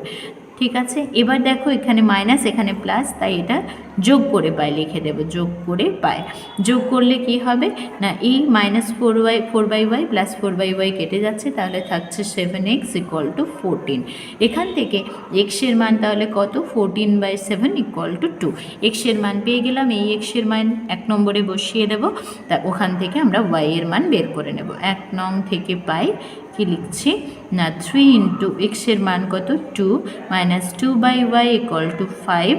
ঠিক আছে, এবার দেখো এখানে মাইনাস এখানে প্লাস, তাই এটা যোগ করে পাই লিখে দেব, যোগ করে পাই। যোগ করলে কি হবে না, এই -4/y প্লাস 4/y কেটে যাচ্ছে, তাহলে থাকছে 7x ইকুয়াল টু 14। এখান থেকে এক্সের মান তাহলে কত, 14/7 ইকুয়াল টু 2। এক্সের মান পেয়ে গেলাম। এই এক্সের মান 1 নম্বরে বসিয়ে দেব, তা ওখান থেকে আমরা y এর মান বের করে নেব। 1 নং থেকে পাই কি লিখছি না, 3 ইন্টু এক্সের মান কত, 2 মাইনাস 2/y ইকুয়াল টু 5।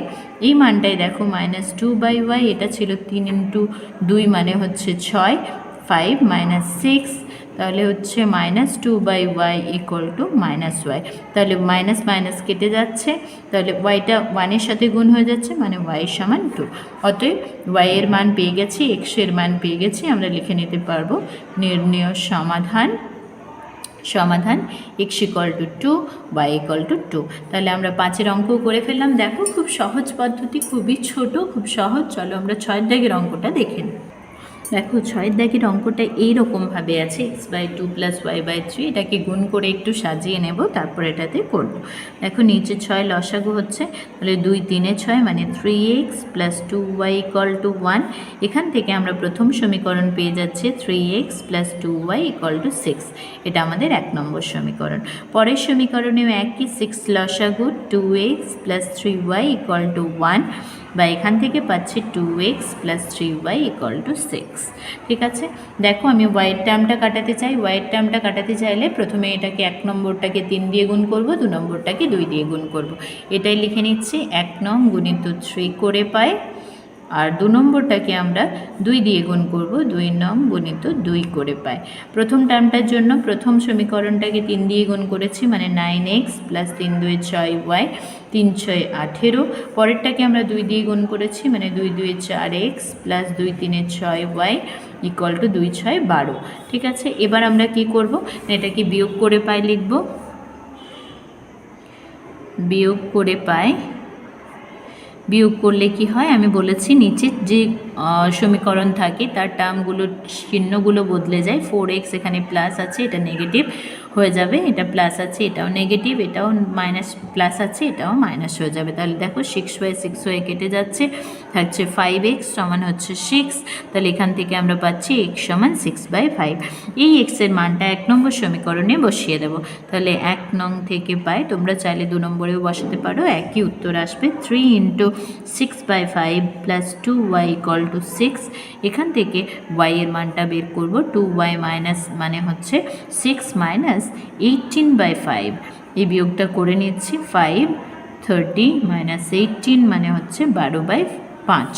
এই মানটাই দেখো -2/y, এটা ছিল 3 ইন্টু 2 মানে হচ্ছে 6, 5 মাইনাস 6, তাহলে হচ্ছে -2/y ইকুয়াল টু -y। তাহলে মাইনাস মাইনাস কেটে যাচ্ছে, তাহলে ওয়াইটা 1-এর সাথে গুণ হয়ে যাচ্ছে, মানে y সমান 2। অতএব y এর মান পেয়ে গেছি, x এর মান পেয়ে গেছি। আমরা লিখে নিতে পারবো নির্ণেয় সমাধান সমাধান x equal to 2, y equal to 2। তাহলে আমরা 5-এর অঙ্কও করে ফেললাম। দেখো খুব সহজ পদ্ধতি, খুবই ছোট, খুব সহজ। চলো আমরা 6-এর দাগের অঙ্কটা দেখে নিই। দেখো 6-এর দাগের অঙ্কটা এইরকমভাবে আছে, x/2 + y/3। এটাকে গুণ করে একটু সাজিয়ে নেব, তারপর এটাতে করব। দেখো নিচে 6 লসাগু হচ্ছে, তাহলে 2 3 6 মানে 3x + 2y = 1। এখান থেকে আমরা প্রথম সমীকরণ পেয়ে যাচ্ছি 3x + 2y = 6। এটা আমাদের 1 নম্বর সমীকরণ। পরের সমীকরণেও একই 6 লসাগু 2x + 3y = 1, বা এখান থেকে পাচ্ছি 2x + 3y = 6। ঠিক আছে, দেখো আমি ওয়াইয়ের টার্মটা কাটাতে চাই। ওয়াইয়ের টার্মটা কাটাতে চাইলে প্রথমে এটাকে 1 নম্বরটাকে 3 দিয়ে গুণ করব, 2 নম্বরটাকে 2 দিয়ে গুণ করব। এটাই লিখে নিচ্ছি, 1 নং গুণিত 3 করে পাই, আর 2 নম্বরটাকে আমরা 2 দিয়ে গুণ করব, 2 নং গুণিত 2 করে পাই। প্রথম টার্মটার জন্য প্রথম সমীকরণটাকে 3 দিয়ে গুণ করেছি, মানে 9x + 3 2 6y, 3 6 18। পরেরটাকে আমরা 2 দিয়ে গুণ করেছি, মানে 2 2 4x + 2 3 6y = 2 6 12। ঠিক আছে, এবার আমরা কি করব, এটাকে বিয়োগ করে পাই লিখব। বিয়োগ করে পাই, বিয়োগ করলে কি হয় আমি বলেছি, নিচে যে সমীকরণ থাকে তার টার্মগুলোর চিহ্নগুলো বদলে যায়। 4x এখানে প্লাস আছে, এটা নেগেটিভ হয়ে যাবে, এটা প্লাস আছে, এটাও নেগেটিভ, এটাও মাইনাস, প্লাস আছে, এটাও মাইনাস হয়ে যাবে। তাহলে দেখো 6/6 কেটে যাচ্ছে, থাকছে 5x সমান হচ্ছে 6। তাহলে এখান থেকে আমরা পাচ্ছি x সমান 6/5। এই x এর মানটা 1 নম্বর সমীকরণে বসিয়ে দেব। তাহলে 1 নং থেকে পাই, তোমরা চাইলে 2 নম্বরেও বসাতে পারো, একই উত্তর আসবে। 3 × 6/5 + 2y = 6। এখান থেকে y এর মানটা বের করব, 2y মাইনাস মানে হচ্ছে 6 মাইনাস 18/5। এই বিয়োগটা করে নিচ্ছি, 5 30 মাইনাস 18 মানে হচ্ছে 12/5।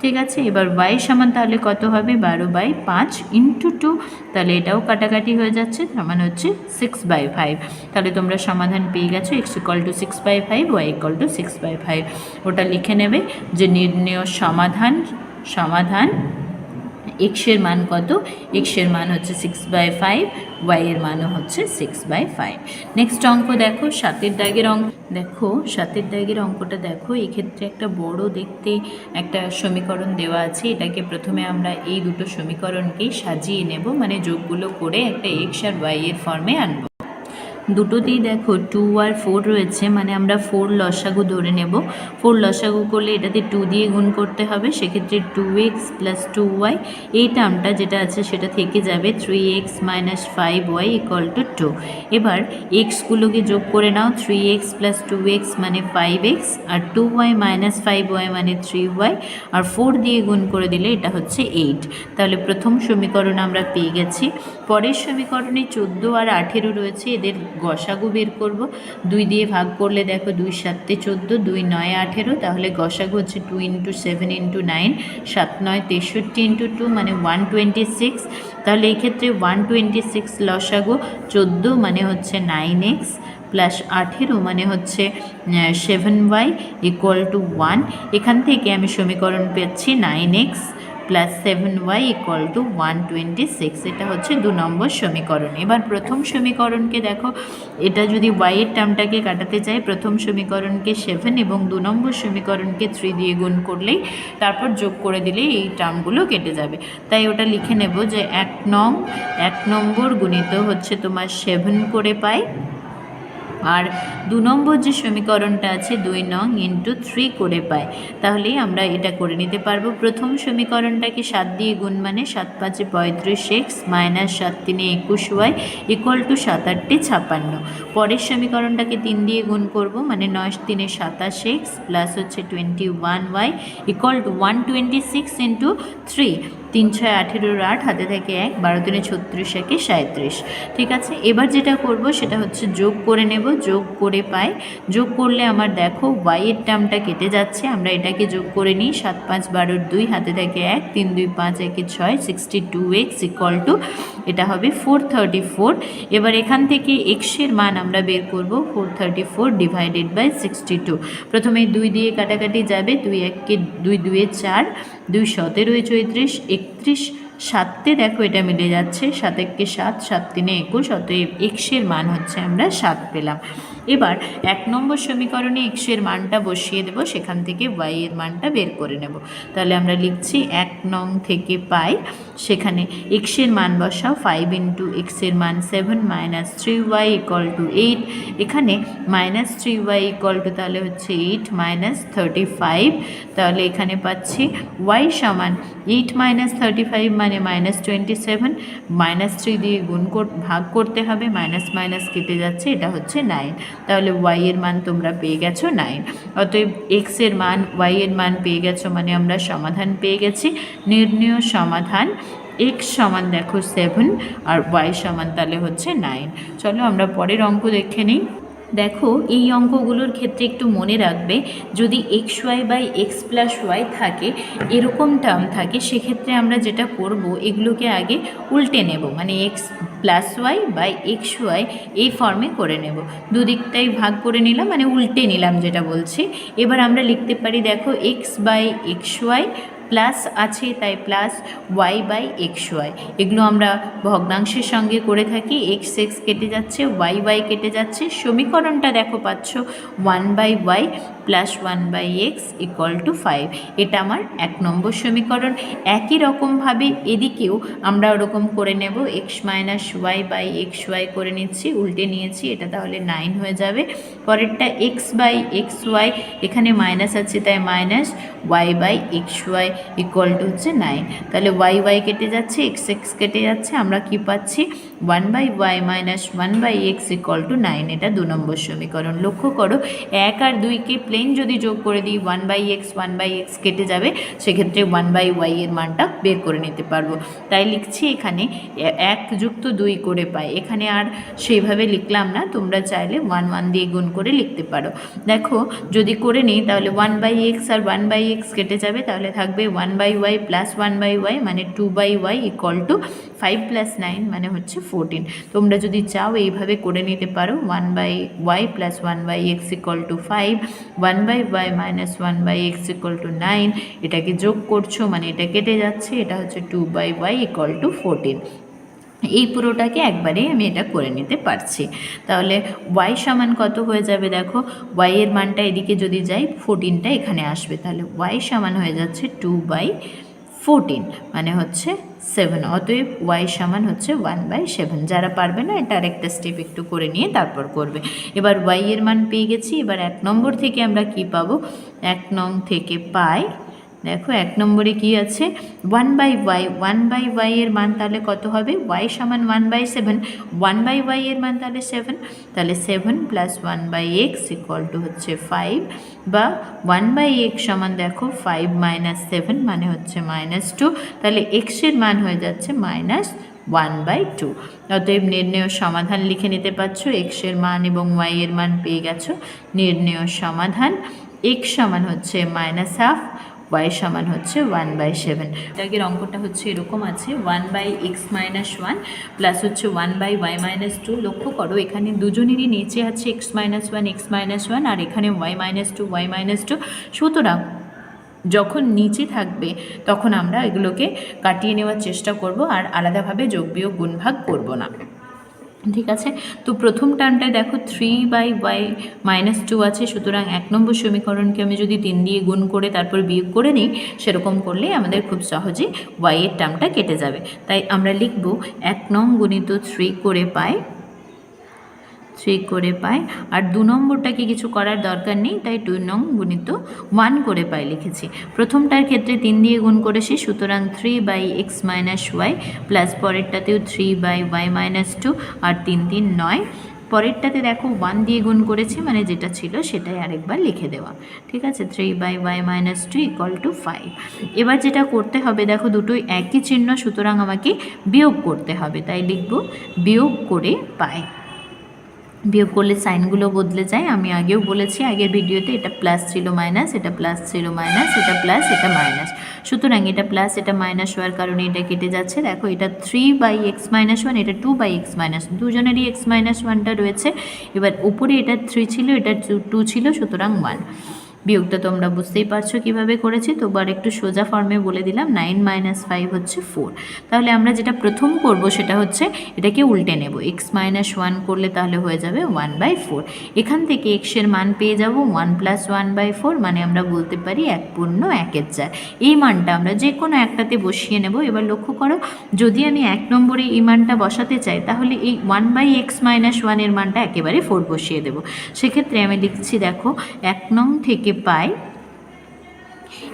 ঠিক আছে, এবার y সমান তাহলে কত হবে, 12/5 × 2। তাহলে এটাও কাটাকাটি হয়ে যাচ্ছে, তার মানে হচ্ছে 6/5। তাহলে তোমরা সমাধান পেয়ে গেছো, x = 6/5, y = 6/5। ওটা লিখে নেবে যে নির্ণেয় সমাধান x এর মান কত, x এর মান হচ্ছে 6/5, y এর মানও হচ্ছে 6/5। নেক্সট অঙ্ক দেখো 7-এর দাগের অঙ্ক। দেখো 7-এর দাগের অঙ্কটা দেখো, এক্ষেত্রে একটা বড় দেখতে একটা সমীকরণ দেওয়া আছে। এটাকে প্রথমে আমরা এই দুটো সমীকরণকেই সাজিয়ে নেব, মানে যোগগুলো করে একটা x আর y এর ফর্মে আনবো। দুটোতেই দেখো 2 আর 4 রয়েছে, মানে আমরা 4 লসাগু ধরে নেব। 4 লসাগু করলে এটাতে 2 দিয়ে গুণ করতে হবে, সেক্ষেত্রে 2x + 2y, এই টার্মটা যেটা আছে সেটা থেকে যাবে, 3x - 5y = 2। এবার এক্সগুলোকে যোগ করে নাও, 3x + 2x মানে 5x, আর 2y - 5y মানে 3y, আর 4 দিয়ে গুণ করে দিলে এটা হচ্ছে 8। তাহলে প্রথম সমীকরণ আমরা পেয়ে গেছি। পরের সমীকরণে 14 আর 18 রয়েছে, এদের গসাগু বের করব। 2 দিয়ে ভাগ করলে দেখো 2 × 7 = 14, 2 × 9 = 18। তাহলে গসাগু হচ্ছে 2 × 7 × 9, 7 × 9 = 63 × 2 মানে 126। তাহলে এই ক্ষেত্রে 126 লসাগু, 14 মানে হচ্ছে 9x + 18 মানে হচ্ছে 7y = 1। এখান থেকে আমি সমীকরণ পেয়েছি 9x + 7y = 126। এটা হচ্ছে 2 নম্বর সমীকরণ। এবার প্রথম সমীকরণকে দেখো, এটা যদি y এর টার্মটাকে কাটাতে চাই, প্রথম সমীকরণকে 7 এবং 2 নম্বর সমীকরণকে 3 দিয়ে গুণ করলেই, তারপর যোগ করে দিলেই এই টার্মগুলো কেটে যাবে। তাই ওটা লিখে নেব যে 1 নম্বর গুণিত হচ্ছে তোমার 7 করে পাই, আর 2 নম্বর যে সমীকরণটা আছে 2 নং × 3 করে পাই। তাহলেই আমরা এটা করে নিতে পারবো। প্রথম সমীকরণটাকে 7 দিয়ে গুণ, মানে 7 × 5 = 35x - 7 × 3 = 21y = 7 × 8 = 56। পরের সমীকরণটাকে 3 দিয়ে গুণ করব, মানে 9 × 3 = 27x প্লাস হচ্ছে 21y = 126 × 3। 3 × 6 = 18, 8 হাতে থেকে 1, 12 × 3 = 36, 1 = 37। ঠিক আছে, এবার যেটা করব সেটা হচ্ছে যোগ করে নেব। যোগ করে পাই, যোগ করলে আমার দেখো y এর টার্মটা কেটে যাচ্ছে, আমরা এটাকে যোগ করে নিই। 7 × 5 = 12, 2 হাতে থেকে 1, 3 × 2 = 5, 1 = 6, 62x = এটা হবে 434। এবার এখান থেকে x এর মান আমরা বের করব, 434 / 62। প্রথমে 2 দিয়ে কাটাকাটি যাবে, 2 × 1 = 2, 2 × 4, 2 × 17 = 34, 31 সাতে দেখো এটা মিলে যাচ্ছে, 7 একে 7, 7 3 21, অতএব এক্সের মান হচ্ছে আমরা 7 পেলাম। এবার 1 নম্বর সমীকরণে এক্সের মানটা বসিয়ে দেব, সেখান থেকে ওয়াই এর মানটা বের করে নেব। তাহলে আমরা লিখছি 1 নং থেকে পাই, সেখানে এক্সের মান বসাও, 5 ইন্টু এক্সের মান 7 মাইনাস 3y ইকুয়াল টু 8, এখানে মাইনাস 3y ইকুয়াল টু তাহলে হচ্ছে 8 মাইনাস 35, তাহলে এখানে পাচ্ছি y সমান 8 মাইনাস 35 মানে মাইনাস 27, মাইনাস 3 দিয়ে ভাগ করতে হবে, মাইনাস মাইনাস কেটে যাচ্ছে, এটা হচ্ছে 9, তাহলে y এর মান তোমরা পেয়ে গেছো 9। অতএব x এর মান y এর মান পেয়ে গেছো, মানে আমরা সমাধান পেয়ে গেছি। নির্ণয় সমাধান x সমান দেখো 7 আর y সমান তাহলে হচ্ছে 9। চলো আমরা পরের অঙ্ক দেখে নিই। দেখো এই অঙ্কগুলোর ক্ষেত্রে একটু মনে রাখবে, যদি x y by x plus y থাকে, এরকম টার্ম থাকে, সেক্ষেত্রে আমরা যেটা করব, এগুলোকে আগে উল্টে নেব, মানে x plus y by x y এই ফর্মে করে নেব। দুদিকটাই ভাগ করে নিলাম, মানে উল্টে নিলাম যেটা বলছি। এবার আমরা লিখতে পারি দেখো x by x y plus আছে, তাই plus y by x y, এগুলো আমরা ভগ্নাংশের সঙ্গে করে থাকি। এক্স এক্স কেটে যাচ্ছে, ওয়াই ওয়াই কেটে যাচ্ছে, সমীকরণটা দেখো পাচ্ছ 1 by y plus 1 by x equal to 5, এটা আমার 1 নম্বর সমীকরণ। একই রকমভাবে এদিকেও আমরা ওরকম করে নেব, x minus y by x y করে নিচ্ছি, উল্টে নিয়েছি, এটা তাহলে 9 হয়ে যাবে। পরেরটা এক্স বাই এক্স ওয়াই, এখানে মাইনাস আছে তাই minus y by x y equal to হচ্ছে 9, তাহলে ওয়াই ওয়াই কেটে যাচ্ছে, এক্স এক্স কেটে যাচ্ছে, আমরা কি পাচ্ছি 1 by y minus 1 by x equal to 9, এটা 2 নম্বর সমীকরণ। লক্ষ্য করো 1 আর 2কে প্লেন যদি যোগ করে দিই 1 বাই এক্স কেটে যাবে, সেক্ষেত্রে 1 বাই ওয়াই এর মানটা বের করে নিতে পারবো। তাই লিখছি এখানে 1 যুক্ত 2 করে পাই, এখানে আর সেইভাবে লিখলাম না, তোমরা চাইলে 1 1 দিয়ে গুণ করে লিখতে পারো। দেখো যদি করে নিই তাহলে 1 বাই এক্স আর 1 বাই এক্স কেটে যাবে, তাহলে থাকবে 1 by y plus 1 by y মানে 2 by y equal to 5 plus 9 মানে হচ্ছে 14। তোমরা যদি চাও এইভাবে করে নিতে পারো, 1 by y plus 1 by x equal to 5, 1 by y minus 1 by x equal to 9, এটাকে যোগ করছো মানে এটা কেটে যাচ্ছে, এটা হচ্ছে 2 বাই ওয়াই ইকুয়াল টু 14। এই পুরোটাকে একবারে আমি এটা করে নিতে পারছি। তাহলে y সমান কত হয়ে যাবে দেখো, y এর মানটা এদিকে যদি যাই 14টা এখানে আসবে, তাহলে y সমান হয়ে যাচ্ছে 2 বাই 14 মানে হচ্ছে 7, অতএব y সমান হচ্ছে 1 বাই 7। যারা পারবে না এটা আরেকটা স্টেপ একটু করে নিয়ে তারপর করবে। এবার y এর মান পেয়ে গেছি, এবার 1 নম্বর থেকে আমরা কি পাবো, 1 নং থেকে পাই, দেখো 1 নম্বরে কি আছে 1 বাই ওয়াই, 1 বাই ওয়াই এর মান তাহলে কত হবে, ওয়াই সমান 1 বাই 7, 1 বাই ওয়াই এর মান তাহলে 7, তাহলে 7 plus 1 by x equal to হচ্ছে 5, বা 1 বাই এক্স সমান দেখো 5 মাইনাস 7 মানে হচ্ছে -2, তাহলে এক্সের মান হয়ে যাচ্ছে -1/2। অতএব নির্ণয় সমাধান লিখে নিতে পারছো, এক্সের মান এবং ওয়াই এর মান পেয়ে গেছো। নির্ণয় সমাধান এক্স সমান হচ্ছে -1/2, y সমান হচ্ছে 1/7। আগের অঙ্কটা হচ্ছে এরকম আছে, 1 বাই এক্স মাইনাস 1 প্লাস হচ্ছে 1 বাই ওয়াই মাইনাস 2। লক্ষ্য করো এখানে দুজনেরই নিচে আছে এক্স মাইনাস 1 আর এখানে ওয়াই মাইনাস 2। সুতরাং যখন নিচে থাকবে তখন আমরা এগুলোকে কাটিয়ে নেওয়ার চেষ্টা করব, আর আলাদাভাবে যোগ বিয়োগ গুণ ভাগ করব না। ঠিক আছে, তো প্রথম টার্মটায় দেখো 3 বাই ওয়াই মাইনাস 2 আছে, সুতরাং 1 নম্বর সমীকরণকে আমি যদি 3 দিয়ে গুণ করে তারপর বিয়োগ করে নিই, সেরকম করলে আমাদের খুব সহজে ওয়াই এর টার্মটা কেটে যাবে। তাই আমরা লিখব 1 নং গুণিত 3 করে পাই, আর 2 নম্বরটাকে কিছু করার দরকার নেই, তাই 2 নং গুণিত 1 করে পাই লিখেছি। প্রথমটার ক্ষেত্রে 3 দিয়ে গুণ করেছি, সুতরাং 3 by x minus y, plus পরেরটাতেও 3 বাই ওয়াই মাইনাস 2, আর 3 3 9। পরেরটাতে দেখো 1 দিয়ে গুণ করেছি, মানে যেটা ছিল সেটাই আরেকবার লিখে দেওয়া। ঠিক আছে, 3 by y minus 2 equal to 5। এবার যেটা করতে হবে দেখো দুটোই একই চিহ্ন, সুতরাং আমাকে বিয়োগ করতে হবে, তাই লিখব বিয়োগ করে পাই। বিয়োগ করলে সাইনগুলো বদলে যায়, আমি আগেও বলেছি আগের ভিডিওতে, এটা প্লাস ছিল মাইনাস, এটা প্লাস ছিল মাইনাস, এটা প্লাস এটা মাইনাস, সুতরাং এটা প্লাস এটা মাইনাস হওয়ার কারণে এটা কেটে যাচ্ছে। দেখো এটা 3 বাই এক্স মাইনাস 1, এটা 2 বাই এক্স মাইনাস, দুজনেরই এক্স মাইনাস 1টা রয়েছে। এবার উপরে এটা 3 ছিল, এটা 2 ছিল, সুতরাং 1। বিয়োগটা তোমরা বুঝতেই পারছো কিভাবে করেছি, তো আর একটু সোজা ফর্মে বলে দিলাম। 9 - 5 হচ্ছে 4। তাহলে আমরা যেটা প্রথম করব সেটা হচ্ছে এটাকে উল্টে নেব, এক্স মাইনাস 1 করলে তাহলে হয়ে যাবে 1/4। এখান থেকে এক্সের মান পেয়ে যাব 1 + 1/4, মানে আমরা বলতে পারি 1/4। এই মানটা আমরা যে কোনো একটাতে বসিয়ে নেব। এবার লক্ষ্য করো, যদি আমি 1 নম্বরে এই মানটা বসাতে চাই তাহলে এই 1/x - 1 এর মানটা একেবারে 4 বসিয়ে দেব। সেক্ষেত্রে আমি লিখছি, দেখো 1 নং থেকে পাই।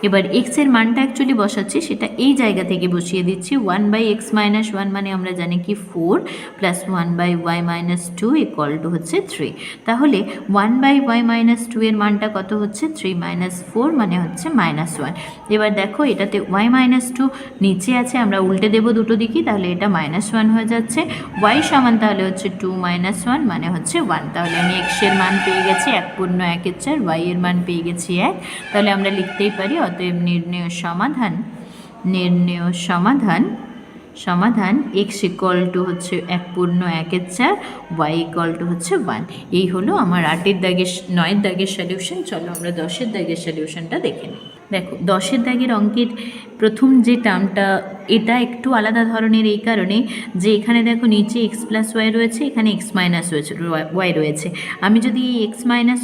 এবার এক্স এর মানটা অ্যাকচুয়ালি বসাচ্ছি, সেটা এই জায়গা থেকে বসিয়ে দিচ্ছি। 1/x - 1 মানে আমরা জানি কি 4 + 1/y - 2 = হচ্ছে 3। তাহলে 1/y - 2 এর মানটা কত হচ্ছে? 3 - 4 মানে হচ্ছে -1। এবার দেখো এটাতে y - 2 নিচে আছে, আমরা উল্টে দেবো দুটো দিকই, তাহলে এটা -1 হয়ে যাচ্ছে। y সমান তাহলে হচ্ছে 2 - 1 মানে হচ্ছে 1। তাহলে আমি x এর মান পেয়ে গেছি 1/4, y এর মান পেয়ে গেছি 1। তাহলে আমরা লিখতেই পারি, অতএব নির্ণেয় সমাধান x = হচ্ছে 1/4, y = হচ্ছে 1। এই হলো আমার 8 দাগের 9 দাগের সলিউশন। চলো আমরা 10 দাগের সলিউশনটা দেখে নিই। দেখো 10 দাগের অঙ্কের প্রথম যে টার্মটা, এটা একটু আলাদা ধরনের এই কারণে যে এখানে দেখো নিচে x + y রয়েছে, এখানে x - y রয়েছে। আমি যদি এই x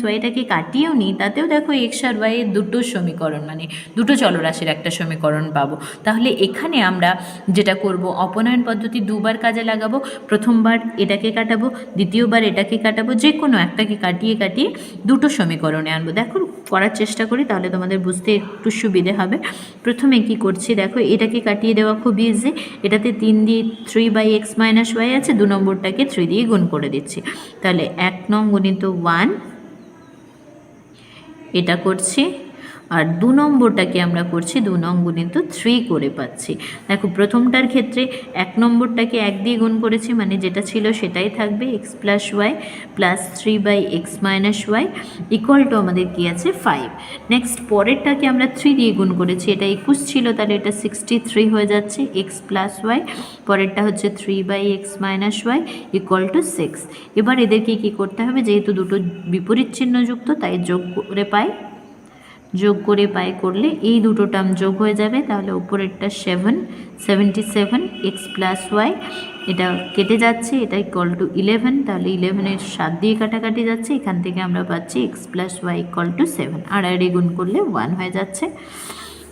- yটাকে কাটিয়েও নিই, তাতেও দেখো x আর y এর দুটো সমীকরণ, মানে দুটো চলরাশির একটা সমীকরণ পাবো। তাহলে এখানে আমরা যেটা করব, অপনয়ন পদ্ধতি দুবার কাজে লাগাবো। প্রথমবার এটাকে কাটাবো, দ্বিতীয়বার এটাকে কাটাবো, যে কোনো একটাকে কাটিয়ে দুটো সমীকরণে আনবো। দেখো করার চেষ্টা করি, তাহলে তোমাদের বুঝতে একটু সুবিধে হবে। প্রথমে কি করছি, দেখো এটাকে কাটিয়ে দেওয়া খুব ইজি। এটাতে 3 দিয়ে 3/x - y আছে, 2 নম্বরটাকে 3 দিয়ে গুণ করে দিচ্ছি। তাহলে 1 নং গুণিত 1 এটা করছি, আর 2 নম্বরটাকে আমরা করছি 2 নং গুণিত 3 করে পাচ্ছি। দেখো প্রথমটার ক্ষেত্রে 1 নম্বরটাকে 1 দিয়ে গুণ করেছি, মানে যেটা ছিল সেটাই থাকবে, x + y + 3/x - y = আমাদের কি আছে 5। নেক্সট পরেরটাকে আমরা 3 দিয়ে গুণ করেছি, এটা 21 ছিল, তাহলে এটা 63 হয়ে যাচ্ছে, x + y। পরেরটা হচ্ছে 3/x - y = 6। এবার এদেরকে কি করতে হবে, যেহেতু দুটো বিপরীত চিহ্নযুক্ত, তাই যোগ করলে এই দুটো টার্ম যোগ হয়ে যাবে। তাহলে উপরেরটা 77, x + y এটা কেটে যাচ্ছে, এটা = 11। তাহলে 11-এর 7 দিয়ে কাটাকাটি যাচ্ছে, এখান থেকে আমরা পাচ্ছি x + y = 7। আর গুণ করলে 1 হয়ে যাচ্ছে।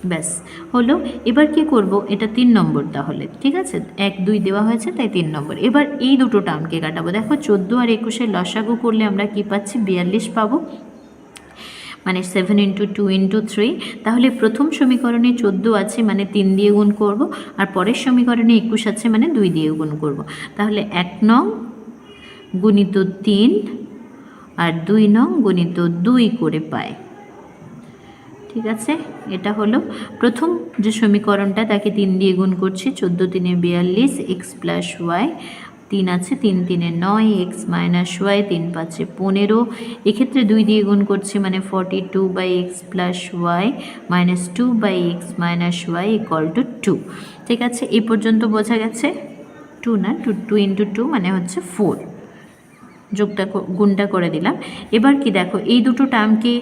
ব্যাস হলো। এবার কি করব, এটা 3 নম্বর, তাহলে ঠিক আছে, 1 2 দেওয়া হয়েছে তাই 3 নম্বর। এবার এই দুটো টার্মকে কাটাবো। দেখো 14 আর 21-এর লসাগু করলে আমরা কি পাচ্ছি, 42 পাবো, মানে 7 × 2 × 3। তাহলে প্রথম সমীকরণে 14 আছে, মানে 3 দিয়ে গুণ করব, আর পরের সমীকরণে 21 আছে, মানে 2 দিয়ে গুণ করব। তাহলে 1 নং গুণিত 3 আর 2 নং গুণিত 2 করে পাই। ঠিক আছে, এটা হলো প্রথম যে সমীকরণটা, তাকে 3 দিয়ে গুণ করছি, 14 × 3 = 42, x + y 3 আছে, 3 × 3 = 9, x - y 3 × 5 = 15। এক্ষেত্রে 2 দিয়ে গুণ করছি, মানে 42/x + y - 2/x - y = 2। ঠিক আছে, এই পর্যন্ত বোঝা গেছে? 2 না, 2 × 2 মানে হচ্ছে 4। গুণটা করে দিলাম। এবার কি দেখো, এই দুটো টার্মকে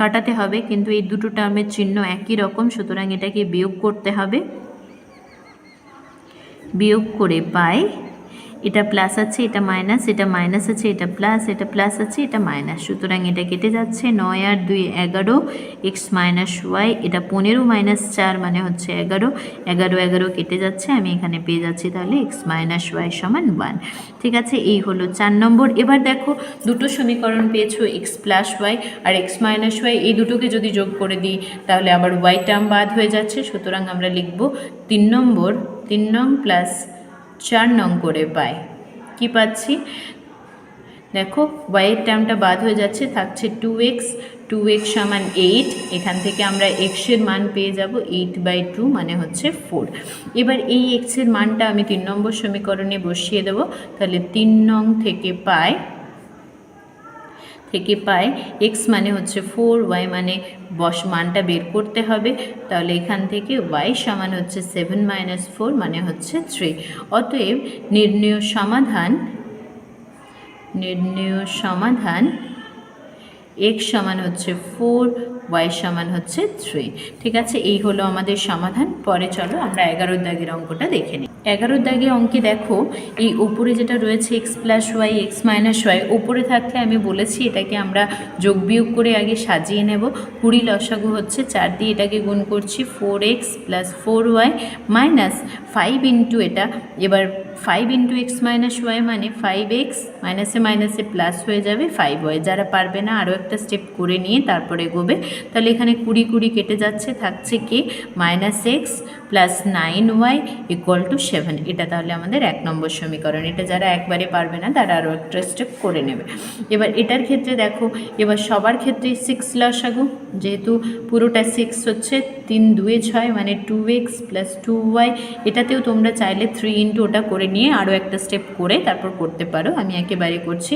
কাটাতে হবে, কিন্তু এই দুটো টার্মের চিহ্ন একই রকম, সুতরাং এটাকে বিয়োগ করতে হবে। বিয়োগ করে পাই, এটা প্লাস আছে, এটা মাইনাস, এটা মাইনাস আছে, এটা প্লাস, এটা প্লাস আছে, এটা মাইনাস, সুতরাং এটা কেটে যাচ্ছে। 9 আর 2 11, x - y এটা 15 - 4 মানে হচ্ছে 11, 11 কেটে যাচ্ছে, আমি এখানে পেয়ে যাচ্ছি তাহলে x - y = 1। ঠিক আছে, এই হলো 4 নম্বর। এবার দেখো দুটো সমীকরণ পেয়েছো, x + y আর x - y, এই দুটোকে যদি যোগ করে দিই তাহলে আবার y টার্ম বাদ হয়ে যাচ্ছে, সুতরাং আমরা লিখব 3 নং + 4 নং করে পাই। কি পাচ্ছি, দেখো y এর টার্মটা বাদ হয়ে যাচ্ছে, থাকছে 2x = 8। এখান থেকে আমরা x এর মান পেয়ে যাব 8/2 মানে হচ্ছে 4। এবার এই x এর মানটা আমি 3 নম্বর সমীকরণে বসিয়ে দেব। তাহলে 3 নং থেকে পাই x মানে হচ্ছে 4, y মানে মানটা বের করতে হবে। তাহলে এখান থেকে y সমান হচ্ছে 7 - 4 মানে হচ্ছে 3। অতএব নির্ণেয় সমাধান x সমান হচ্ছে 4, ওয়াই সমান হচ্ছে 3। ঠিক আছে, এই হলো আমাদের সমাধান। পরে চলো আমরা 11 দাগের অঙ্কটা দেখে নিই। 11 দাগের অঙ্কে দেখো এই উপরে যেটা রয়েছে x plus y x minus y, উপরে থাকলে আমি বলেছি এটাকে আমরা যোগ বিয়োগ করে আগে সাজিয়ে নেব। 20 লসাগু হচ্ছে 4 দিয়ে এটাকে গুণ করছি 4x plus 4y minus 5 into এটা, এবার 5 ইন্টু এক্স মাইনাস ওয়াই মানে 5x মাইনাসে মাইনাসে প্লাস হয়ে যাবে 5y। যারা পারবে না আরও একটা স্টেপ করে নিয়ে তারপরে এগোবে। তাহলে এখানে 20 20 কেটে যাচ্ছে, থাকছে কি -x plus 9y equal to 7। এটা তাহলে আমাদের 1 নম্বর সমীকরণ। এটা যারা একবারে পারবে না তারা আরও একটা স্টেপ করে নেবে। এবার এটার ক্ষেত্রে দেখো, এবার সবার ক্ষেত্রে 6 লসাগু, যেহেতু পুরোটা 6 হচ্ছে 3 2 6 মানে 2x প্লাস 2y। এটাতেও তোমরা চাইলে 3 ইন্টু ওটা করে নিয়ে আরও একটা স্টেপ করে তারপর করতে পারো। আমি একেবারে করছি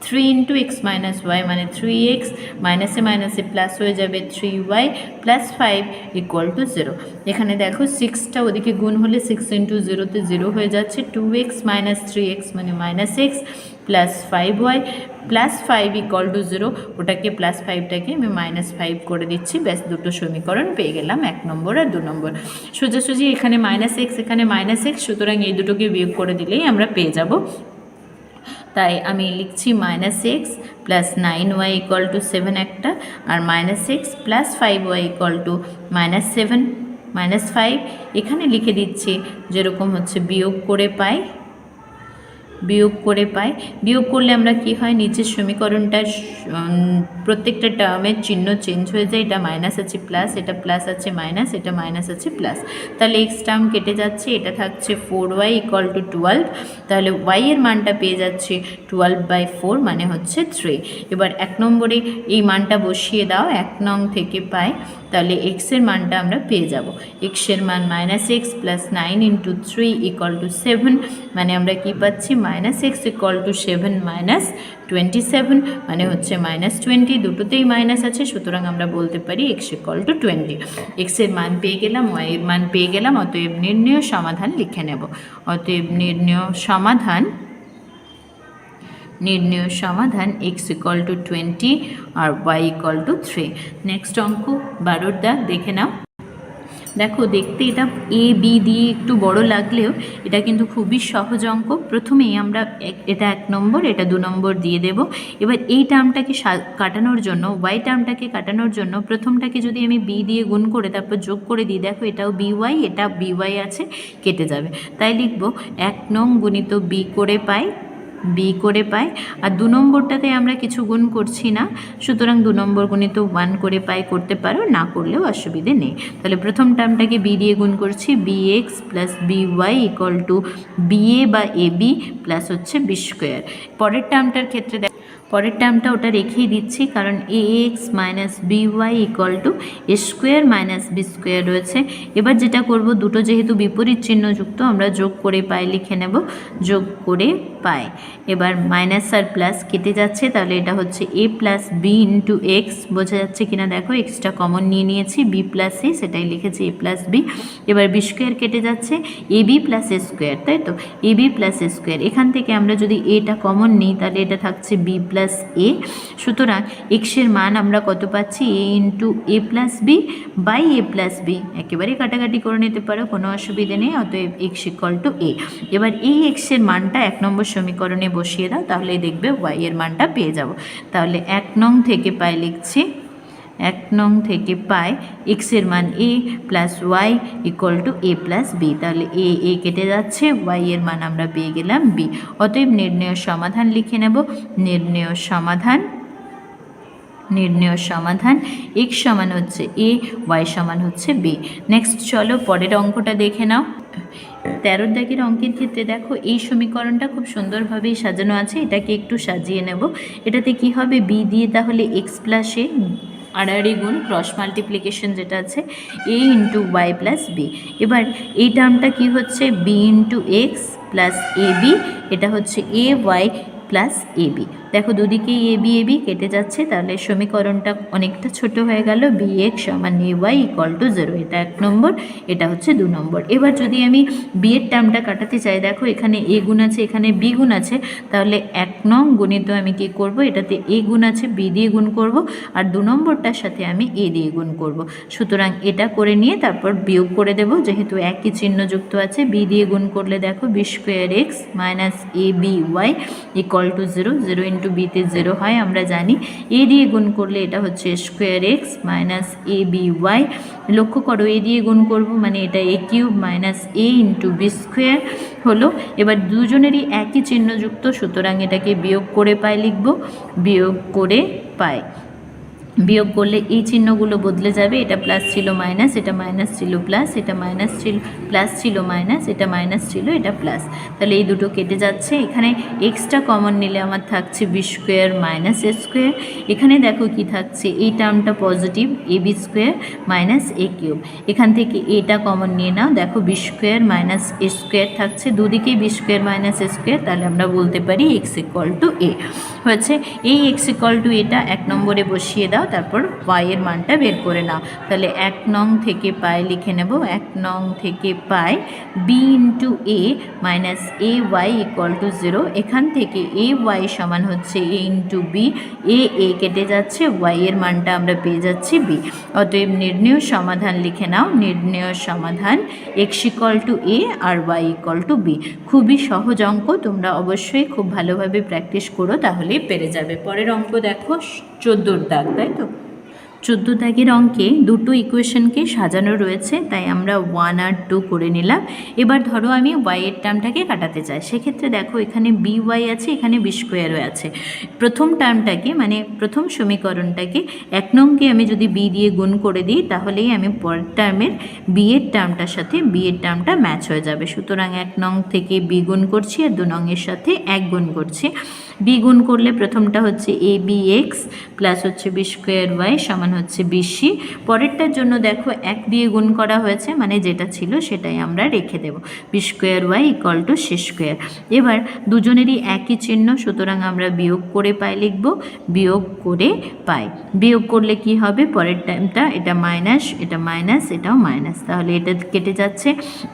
3 ইন্টু এক্স মাইনাস ওয়াই মানে 3x মাইনাসে মাইনাসে প্লাস হয়ে যাবে 3y প্লাস 5 ইকুয়াল টু 0। এখানে দেখো 6টা ওদিকে গুণ হলে 6 ইন্টু 0তে 0 হয়ে যাচ্ছে, 2x মাইনাস 3x মানে minus x plus 5y plus 5 equal to 0। ওটাকে প্লাস 5টাকে আমি -5 করে দিচ্ছি, ব্যাস দুটো সমীকরণ পেয়ে গেলাম, 1 নম্বর আর 2 নম্বর। সোজাসুজি এখানে -x এখানে -x, সুতরাং এই দুটোকে বিয়োগ করে দিলেই আমরা পেয়ে যাব। তাই আমি লিখছি -x plus 9y equal to 7 একটা, আর -x plus 5y equal to -7 -5। এখানে লিখে দিচ্ছি যেরকম হচ্ছে বিয়োগ করে পাই। বিয়োগ করলে আমরা কি হয়, নিচের সমীকরণটার প্রত্যেকটা টার্মের চিহ্ন চেঞ্জ হয়ে যায়। এটা মাইনাস আছে প্লাস, এটা প্লাস আছে মাইনাস, এটা মাইনাস আছে প্লাস। তাহলে এক্স টার্ম কেটে যাচ্ছে, এটা থাকছে 4y ইকুয়াল টু 12। তাহলে y এর মানটা পেয়ে যাচ্ছে 12/4 মানে হচ্ছে 3। এবার 1 নম্বরে এই মানটা বসিয়ে দাও, 1 নং থেকে পাই। তাহলে এক্সের মানটা আমরা পেয়ে যাব। এক্সের মান -x plus 9 into 3 equal to 7 মানে আমরা কি পাচ্ছি, -x ইকুয়াল টু 7 মাইনাস 27 মানে হচ্ছে -20। দুটোতেই মাইনাস আছে, সুতরাং আমরা বলতে পারি x ইকুয়াল টু 20। এক্সের মান পেয়ে গেলাম, y এর মান পেয়ে গেলাম, অতএব নির্ণেয় সমাধান লিখে নেব। অতএব নির্ণেয় সমাধান x ইকুয়াল টু 20 আর y ইকুয়াল টু 3। নেক্সট অঙ্ক 12 দাগ দেখে নাও। দেখো দেখতে এটা a b দিয়ে একটু বড় লাগলেও এটা কিন্তু খুবই সহজ অঙ্ক। প্রথমেই আমরা এটা 1 নম্বর, এটা 2 নম্বর দিয়ে দেব। এবার এই টার্মটাকে কাটানোর জন্য, y টার্মটাকে কাটানোর জন্য প্রথমটাকে যদি আমি b দিয়ে গুণ করে তারপর যোগ করে দিই, দেখো এটাও by, এটা by আছে, কেটে যাবে। তাই লিখব 1 নং গুণিত b করে পাই, আর 2 নম্বরটাতে আমরা কিছু গুণ করছি না, সুতরাং 2 নম্বর গুণিত 1 করে পাই করতে পারো, না করলেও অসুবিধে নেই। তাহলে প্রথম টার্মটাকে b দিয়ে গুণ করছি, bx plus by equal to ba বা ab প্লাস হচ্ছে b স্কোয়ার। পরের টার্মটা ওটা রেখেই দিচ্ছি, কারণ ax minus by equal to a square minus b square রয়েছে। এবার যেটা করব, দুটো যেহেতু বিপরীত চিহ্নযুক্ত, আমরা যোগ করে পাই লিখে নেব, যোগ করে পাই। এবার মাইনাস আর প্লাস কেটে যাচ্ছে, তাহলে এটা হচ্ছে a plus b into x. বোঝা যাচ্ছে কিনা দেখো, এক্সটা কমন নিয়ে নিয়েছি, b প্লাস এ, সেটাই লিখেছি a প্লাস বি। এবার বি স্কোয়ার কেটে যাচ্ছে, ab প্লাস এ স্কোয়ার, তাই তো ab প্লাস এ স্কোয়ার। এখান থেকে আমরা যদি এটা কমন নিই তাহলে এটা থাকছে b প্লাস এ। সুতরাং এক্সের মান আমরা কত পাচ্ছি, a into a plus b by a plus b. একেবারে কাটাকাটি করে নিতে পারো, কোনো অসুবিধে নেই। অতএব এক্স ইকুয়াল টু এ। এবার এই এক্সের মানটা 1 নম্বর সমীকরণে বসিয়ে দাও, তাহলে দেখবে y এর মানটা পেয়ে যাব। তাহলে 1 নং থেকে পাই লিখছি, 1 নং থেকে পাই এক্সের মান a plus y equal to a plus b. তাহলে এ কেটে যাচ্ছে, y এর মান আমরা পেয়ে গেলাম b। অতএব নির্ণেয় সমাধান লিখে নেব, নির্ণেয় সমাধান x সমান হচ্ছে a, y সমান হচ্ছে b। নেক্সট চলো পরের অঙ্কটা দেখে নাও। 13 দাগের অঙ্কের ক্ষেত্রে দেখো এই সমীকরণটা খুব সুন্দরভাবেই সাজানো আছে, এটাকে একটু সাজিয়ে নেব। এটাতে কি হবে, b দিয়ে তাহলে x প্লাস এ আড়াআড়ি গুণ ক্রস মাল্টিপ্লিকেশন যেটা আছে a into y plus b. এবার এই টার্মটা কি হচ্ছে, b into x plus a b, এটা হচ্ছে a y plus a b. দেখো দুদিকেই এ বি কেটে যাচ্ছে, তাহলে সমীকরণটা অনেকটা ছোট হয়ে গেল। বি এক্স সমান এ ওয়াই ইকুয়াল টু 0, এটা 1 নম্বর, এটা হচ্ছে 2 নম্বর। এবার যদি আমি বি এর টার্মটা কাটাতে চাই, দেখো এখানে এ গুণ আছে, এখানে বি গুণ আছে, তাহলে 1 নং গুণিত আমি কি করব, এটাতে এ গুণ আছে বি দিয়ে গুণ করব, আর 2 নম্বরটার সাথে আমি এ দিয়ে গুণ করব। সুতরাং এটা করে নিয়ে তারপর বিয়োগ করে দেব, যেহেতু একই চিহ্ন যুক্ত আছে। বি দিয়ে গুণ করলে দেখো b square x minus a b y equal to 0, 0 into বিতে 0 হয় আমরা জানি। এ দিয়ে গুণ করলে এটা হচ্ছে square x minus a b Y, লক্ষ্য করো এ দিয়ে গুণ করব মানে এটা এ কিউব মাইনাস এ ইন্টু বি স্কোয়ার হলো। এবার দুজনেরই একই চিহ্নযুক্ত, সুতরাং এটাকে বিয়োগ করে পাই লিখব, বিয়োগ করে পাই। বিয়োগ করলে এই চিহ্নগুলো বদলে যাবে, এটা প্লাস ছিল মাইনাস, এটা মাইনাস ছিল প্লাস, এটা মাইনাস ছিল প্লাস ছিল মাইনাস, এটা মাইনাস ছিল এটা প্লাস, তাহলে এই দুটো কেটে যাচ্ছে। এখানে এক্সটা কমন নিলে আমার থাকছে B square minus a square. এখানে দেখো কি থাকছে, এই টার্মটা পজিটিভ, এ বি স্কোয়ার মাইনাস এ কিউব। এখান থেকে এটা কমন নিয়ে নাও, দেখো b square minus a square থাকছে, দুদিকেই B square minus a square, তাহলে আমরা বলতে পারি এক্স ইকুয়াল টু এ হয়েছে। এই এক্স ইকুয়াল টু এটা 1 নম্বরে বসিয়ে দাও, তারপর y এর মানটা বের করে নাও। তাহলে 1 নং থেকে পাই লিখে নেব, 1 নং থেকে পাই b into a minus a y equal to 0। এখান থেকে এ ওয়াই সমান হচ্ছে এ ইন্টু বি, এ কেটে যাচ্ছে, y এর মানটা আমরা পেয়ে যাচ্ছি বি। অতএব নির্ণয় সমাধান লিখে নাও, নির্ণয় সমাধান এক্স ইকুয়াল টু এ আর ওয়াই ইকুয়াল টু বি। খুবই সহজ অঙ্ক, তোমরা অবশ্যই খুব ভালোভাবে প্র্যাকটিস করো, তাহলেই পেরে যাবে। পরের অঙ্ক দেখো 14 দাগ, তাই তো? 14 দাগের অঙ্কে দুটো ইকুয়েশনকে সাজানো রয়েছে, তাই আমরা 1 আর 2 করে নিলাম। এবার ধরো আমি y এর টার্মটাকে কাটাতে চাই, সেক্ষেত্রে দেখো এখানে বি ওয়াই আছে, এখানে বি স্কোয়ারও আছে। প্রথম টার্মটাকে মানে প্রথম সমীকরণটাকে 1 নংকে আমি যদি বি দিয়ে গুণ করে দিই, তাহলেই আমি পরের টার্মের বি এর টার্মটার সাথে বি এর টার্মটা ম্যাচ হয়ে যাবে। সুতরাং 1 নং থেকে বি গুণ করছি আর 2 নংয়ের সাথে 1 গুণ করছি। বি গুণ করলে প্রথমটা হচ্ছে এ বি এক্স প্লাস হচ্ছে বি স্কোয়ার ওয়াই সমান হচ্ছে বিসি। পরেরটার জন্য দেখো 1 দিয়ে গুণ করা হয়েছে, মানে যেটা ছিল সেটাই আমরা রেখে দেব, b square y equal to c square. এবার দুজনেরই একই চিহ্ন, সুতরাং আমরা বিয়োগ করে পাই লিখব, বিয়োগ করে পাই। বিয়োগ করলে কি হবে, পরের টাইমটা এটা মাইনাস, এটা মাইনাস, এটাও মাইনাস, তাহলে এটা কেটে যাচ্ছে।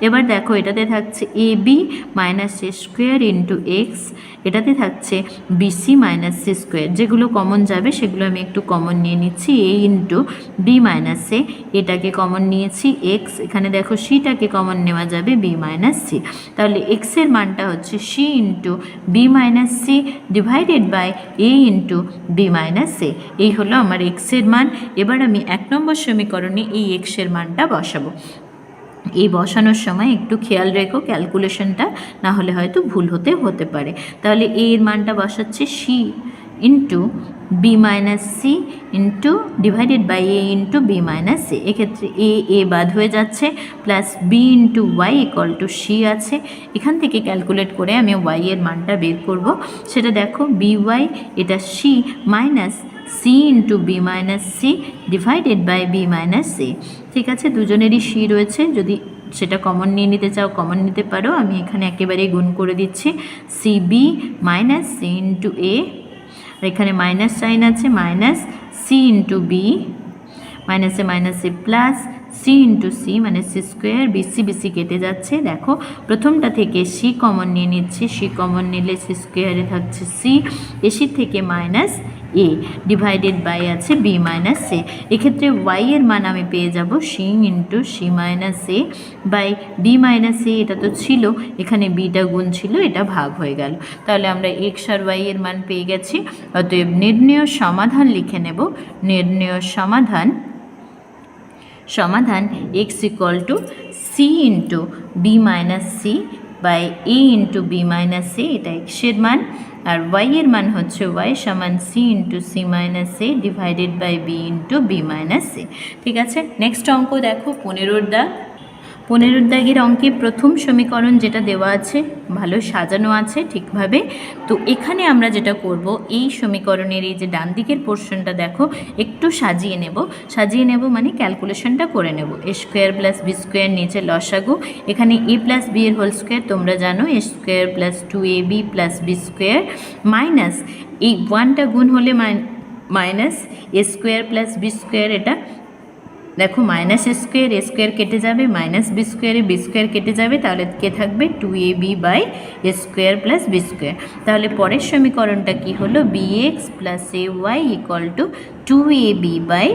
এবার দেখো এটাতে থাকছে a b minus c square into x, এটাতে থাকছে বিসি মাইনাস সি স্কোয়ার। যেগুলো কমন যাবে সেগুলো আমি একটু কমন নিয়ে নিচ্ছি, a into b minus a, এটাকে কমন নিয়েছি এক্স, এখানে দেখো সিটাকে কমন নেওয়া যাবে বি মাইনাস সি, তাহলে এক্সের মানটা হচ্ছে c into b minus c divided by a into b minus a. এই হলো আমার এক্সের মান। এবার আমি 1 নম্বর সমীকরণে এই এক্সের মানটা বসাবো। এই বসানোর সময় একটু খেয়াল রেখো ক্যালকুলেশনটা, না হলে হয়তো ভুল হতে পারে। তাহলে এ এর মানটা বসাচ্ছে c into b minus c into divided by a into b minus c. এক্ষেত্রে এ বাদ হয়ে যাচ্ছে, plus b into y equal to c আছে। এখান থেকে ক্যালকুলেট করে আমি ওয়াই এর মানটা বের করব, সেটা দেখো বি ওয়াই, এটা c minus c into b minus c divided by b minus c. ঠিক আছে, দুজনেরই সি রয়েছে, যদি সেটা কমন নিয়ে নিতে চাও কমন নিতে পারো। আমি এখানে একেবারে গুণ করে দিচ্ছি, c b minus c into a, আর এখানে মাইনাস সাইন আছে, মাইনাস সি ইন্টু বি, মাইনাসে মাইনাসে প্লাস সি ইন্টু সি মানে সি স্কোয়ার, বিসি কেটে যাচ্ছে। দেখো প্রথমটা থেকে সি কমন নিয়ে নিচ্ছি, সি কমন নিলে সি স্কোয়ারে থাকছে সি, এসির থেকে মাইনাস এ ডিভাইডেড বাই আছে বি মাইনাস এ। এক্ষেত্রে ওয়াই এর মান আমি পেয়ে যাব c into c minus a by b minus a, এটা তো ছিল, এখানে বিটা গুণ ছিল, এটা ভাগ হয়ে গেল। তাহলে আমরা এক্স আর ওয়াই এর মান পেয়ে গেছি। অতএব নির্ণয় সমাধান লিখে নেব, নির্ণয় সমাধান x equal to c into b minus c by a into b minus a, এটা এক্সের মান, আর ওয়াই এর মান হচ্ছে ওয়াই সমান c into c minus a divided by b into b minus a. ঠিক আছে, নেক্সট অঙ্ক দেখো 15 দাগ। 15 দাগের অঙ্কে প্রথম সমীকরণ যেটা দেওয়া আছে, ভালো সাজানো আছে ঠিকভাবে। তো এখানে আমরা যেটা করব, এই সমীকরণের এই যে ডান দিকের পোর্শনটা দেখো একটু সাজিয়ে নেব মানে ক্যালকুলেশনটা করে নেব। A square plus b square নিচে লসাগু, এখানে এ প্লাস বি এর হোল স্কোয়ার তোমরা জানো, a square plus 2ab plus b square minus এই 1টা গুণ হলে minus a square plus b square, এটা দেখো মাইনাস এ স্কোয়ার কেটে যাবে, মাইনাস বি স্কোয়ার কেটে যাবে, তাহলে কে থাকবে 2ab বাই a square plus b square. তাহলে পরের সমীকরণটা কি হলো, bx plus ay equal to 2ab বাই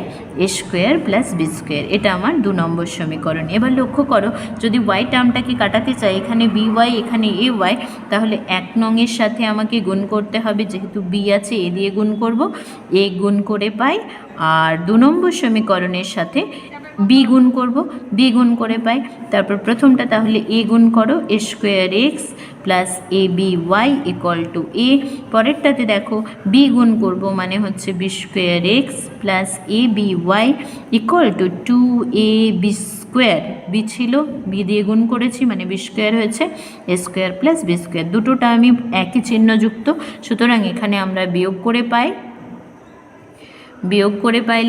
a square plus b square. এটা আমার 2 নম্বর সমীকরণ। এবার লক্ষ্য করো, যদি y টার্মটাকে কাটাতে চাই, এখানে by এখানে ay, তাহলে 1 নংয়ের সাথে আমাকে গুণ করতে হবে, যেহেতু b আছে a দিয়ে গুণ করব, a গুণ করে পাই। আর 2 নম্বর সমীকরণের সাথে বি গুণ করব, বি গুণ করে পাই। তারপর প্রথমটা তাহলে এ গুণ করো, a square x plus a b y equal to a. পরেরটাতে দেখো বি গুণ করব, মানে হচ্ছে b square x plus a b y equal to 2ab square. B ছিল, বি দিয়ে গুণ করেছি মানে বি স্কোয়ার হয়েছে, a square plus b square. দুটোটা আমি একই চিহ্নযুক্ত, সুতরাং এখানে আমরা বিয়োগ করে পাই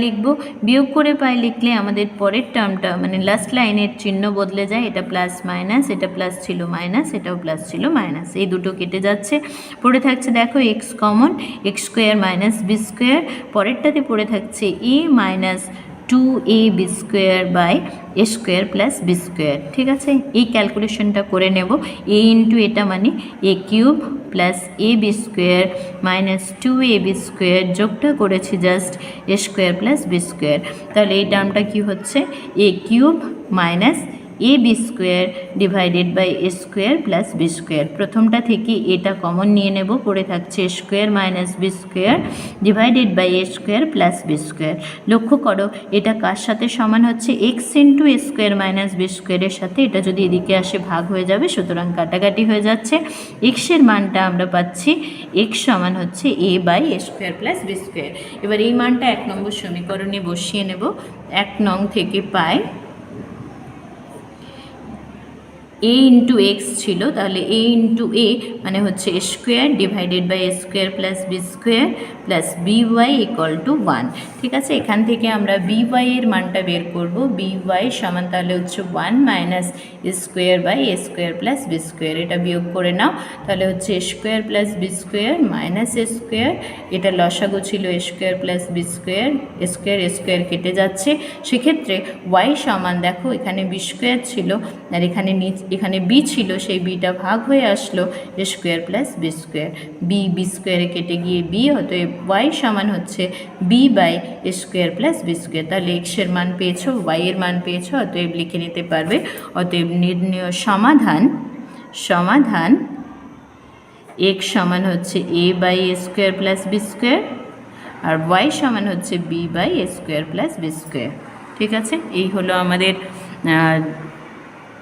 লিখব। বিয়োগ করে পাই লিখলে আমাদের পরের টার্মটা মানে লাস্ট লাইনের চিহ্ন বদলে যায়, এটা প্লাস মাইনাস, এটা প্লাস ছিল মাইনাস, এটাও প্লাস ছিল মাইনাস, এই দুটো কেটে যাচ্ছে। পড়ে থাকছে দেখো x common, x square minus b square. পরেরটাতে পড়ে থাকছে a minus 2ab square by a square plus b square. ঠিক আছে, এই ক্যালকুলেশনটা করে নেব। এ ইন্টু এটা মানে a cube plus a b square minus 2ab square, যোগটা করেছি just a square plus b square. তাহলে এই টার্মটা কি হচ্ছে, a cube minus a b square divided by a square plus b square. প্রথমটা থেকে এটা কমন নিয়ে নেব, পড়ে থাকছে a square minus b square divided by a square plus b square. লক্ষ্য করো এটা কার সাথে সমান হচ্ছে, x into a square minus B স্কোয়ারের সাথে। এটা যদি এদিকে আসে ভাগ হয়ে যাবে, সুতরাং কাটাকাটি হয়ে যাচ্ছে। এক্সের মানটা আমরা পাচ্ছি, এক্স সমান হচ্ছে a by a square plus b square. এবার এই মানটা 1 নম্বর সমীকরণে বসিয়ে নেব। 1 নং থেকে পাই এ ইন্টু এক্স ছিল, তাহলে এ ইন্টু এ মানে হচ্ছে a square divided by a square plus b square plus b y equal to 1। ঠিক আছে, এখান থেকে আমরা বি ওয়াই এর মানটা বের করব। বি ওয়াই সমান তাহলে হচ্ছে 1 minus a square by a square plus b square. এটা বিয়োগ করে নাও, তাহলে হচ্ছে a square plus b square minus a square, এটা লসাগু ছিল a square plus b square, a square কেটে যাচ্ছে। সেক্ষেত্রে ওয়াই সমান দেখো এখানে বি স্কোয়ার ছিল আর এখানে বি ছিল, সেই বিটা ভাগ হয়ে আসলো a square plus b square. B স্কোয়ারে কেটে গিয়ে বি, অতএব ওয়াই সমান হচ্ছে b by a square plus b square. তাহলে এক্সের মান পেয়েছো, ওয়াই এর মান পেয়েছো, অতএব লিখে নিতে পারবে। অতএব নির্ণয় সমাধান এক্স সমান হচ্ছে a by a square plus b square আর ওয়াই সমান হচ্ছে b by a square plus b square. ঠিক আছে, এই হলো আমাদের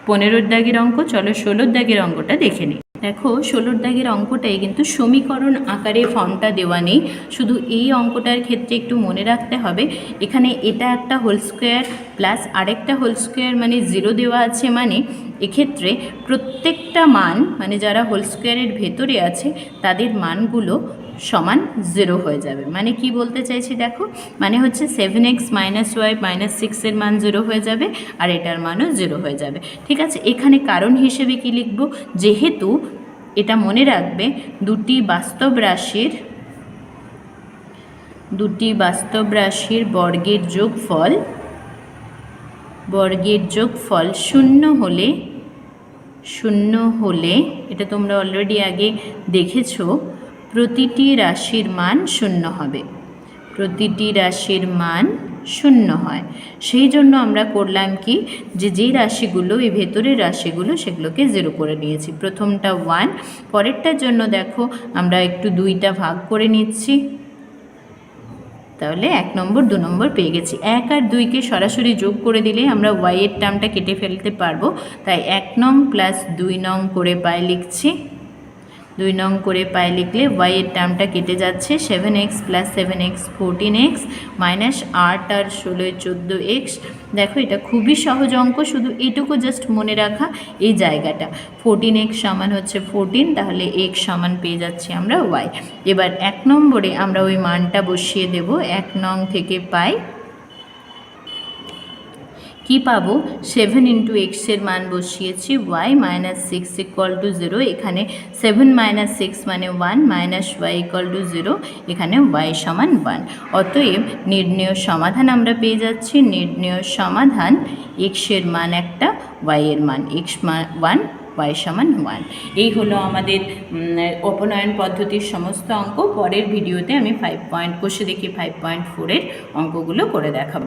15 দাগের অঙ্ক। চলো 16 দাগের অঙ্কটা দেখে নিই। দেখো 16 দাগের অঙ্কটাই কিন্তু সমীকরণ আকারে ফর্মটা দেওয়া নেই, শুধু এই অঙ্কটার ক্ষেত্রে একটু মনে রাখতে হবে, এখানে এটা একটা হোল স্কোয়ার প্লাস আরেকটা হোল স্কোয়ার মানে 0 দেওয়া আছে, মানে এক্ষেত্রে প্রত্যেকটা মান মানে যারা হোল স্কোয়ারের ভেতরে আছে তাদের মানগুলো সমান 0 হয়ে যাবে। মানে কি বলতে চাইছি দেখো, মানে হচ্ছে 7x মাইনাস ওয়াই মাইনাস 6-এর মান 0 হয়ে যাবে আর এটার মানও 0 হয়ে যাবে। ঠিক আছে, এখানে কারণ হিসেবে কি লিখব, যেহেতু এটা মনে রাখবে দুটি বাস্তব রাশির বর্গের যোগফল শূন্য হলে এটা তোমরা অলরেডি আগে দেখেছো, প্রতিটি রাশির মান 0 হবে, প্রতিটি রাশির মান 0 হয়। সেই জন্য আমরা করলাম কি, যে রাশিগুলো এই ভেতরের রাশিগুলো সেগুলোকে 0 করে নিয়েছি। প্রথমটা 1, পরেরটার জন্য দেখো আমরা একটু 2টা ভাগ করে নিচ্ছি, তাহলে 1 নম্বর 2 নম্বর পেয়ে গেছি। 1 আর 2কে সরাসরি যোগ করে দিলে আমরা y এর টার্মটা কেটে ফেলতে পারবো, তাই 1 নং প্লাস 2 নং করে পাই লিখছি। 2 নং করে পায়ে লিখলে y এর টার্মটা কেটে যাচ্ছে, 7x plus 7x 14x minus 8 আর 16 14x। দেখো এটা খুবই সহজ অঙ্ক, শুধু এটুকু জাস্ট মনে রাখা এই জায়গাটা। 14x সমান হচ্ছে 14, তাহলে x সমান পেয়ে যাচ্ছি আমরা y। এবার 1 নম্বরে আমরা ওই মানটা বসিয়ে দেব। 1 নং থেকে পাই কি পাবো, 7 ইন্টু এক্স এর মান বসিয়েছি, y মাইনাস 6 ইকুয়াল টু 0। এখানে 7 মাইনাস 6 মানে 1, মাইনাস y ইকুয়াল টু 0, এখানে y সমান 1। অতএব নির্ণেয় সমাধান আমরা পেয়ে যাচ্ছি। নির্ণেয় সমাধান x এর মান একটা, y এর মান x 1, y সমান 1। এই হলো আমাদের অপনয়ন পদ্ধতির সমস্ত অঙ্ক। পরের ভিডিওতে আমি 5 পয়েন্ট কষে দেখি 5.4 এর অঙ্কগুলো করে দেখাবো।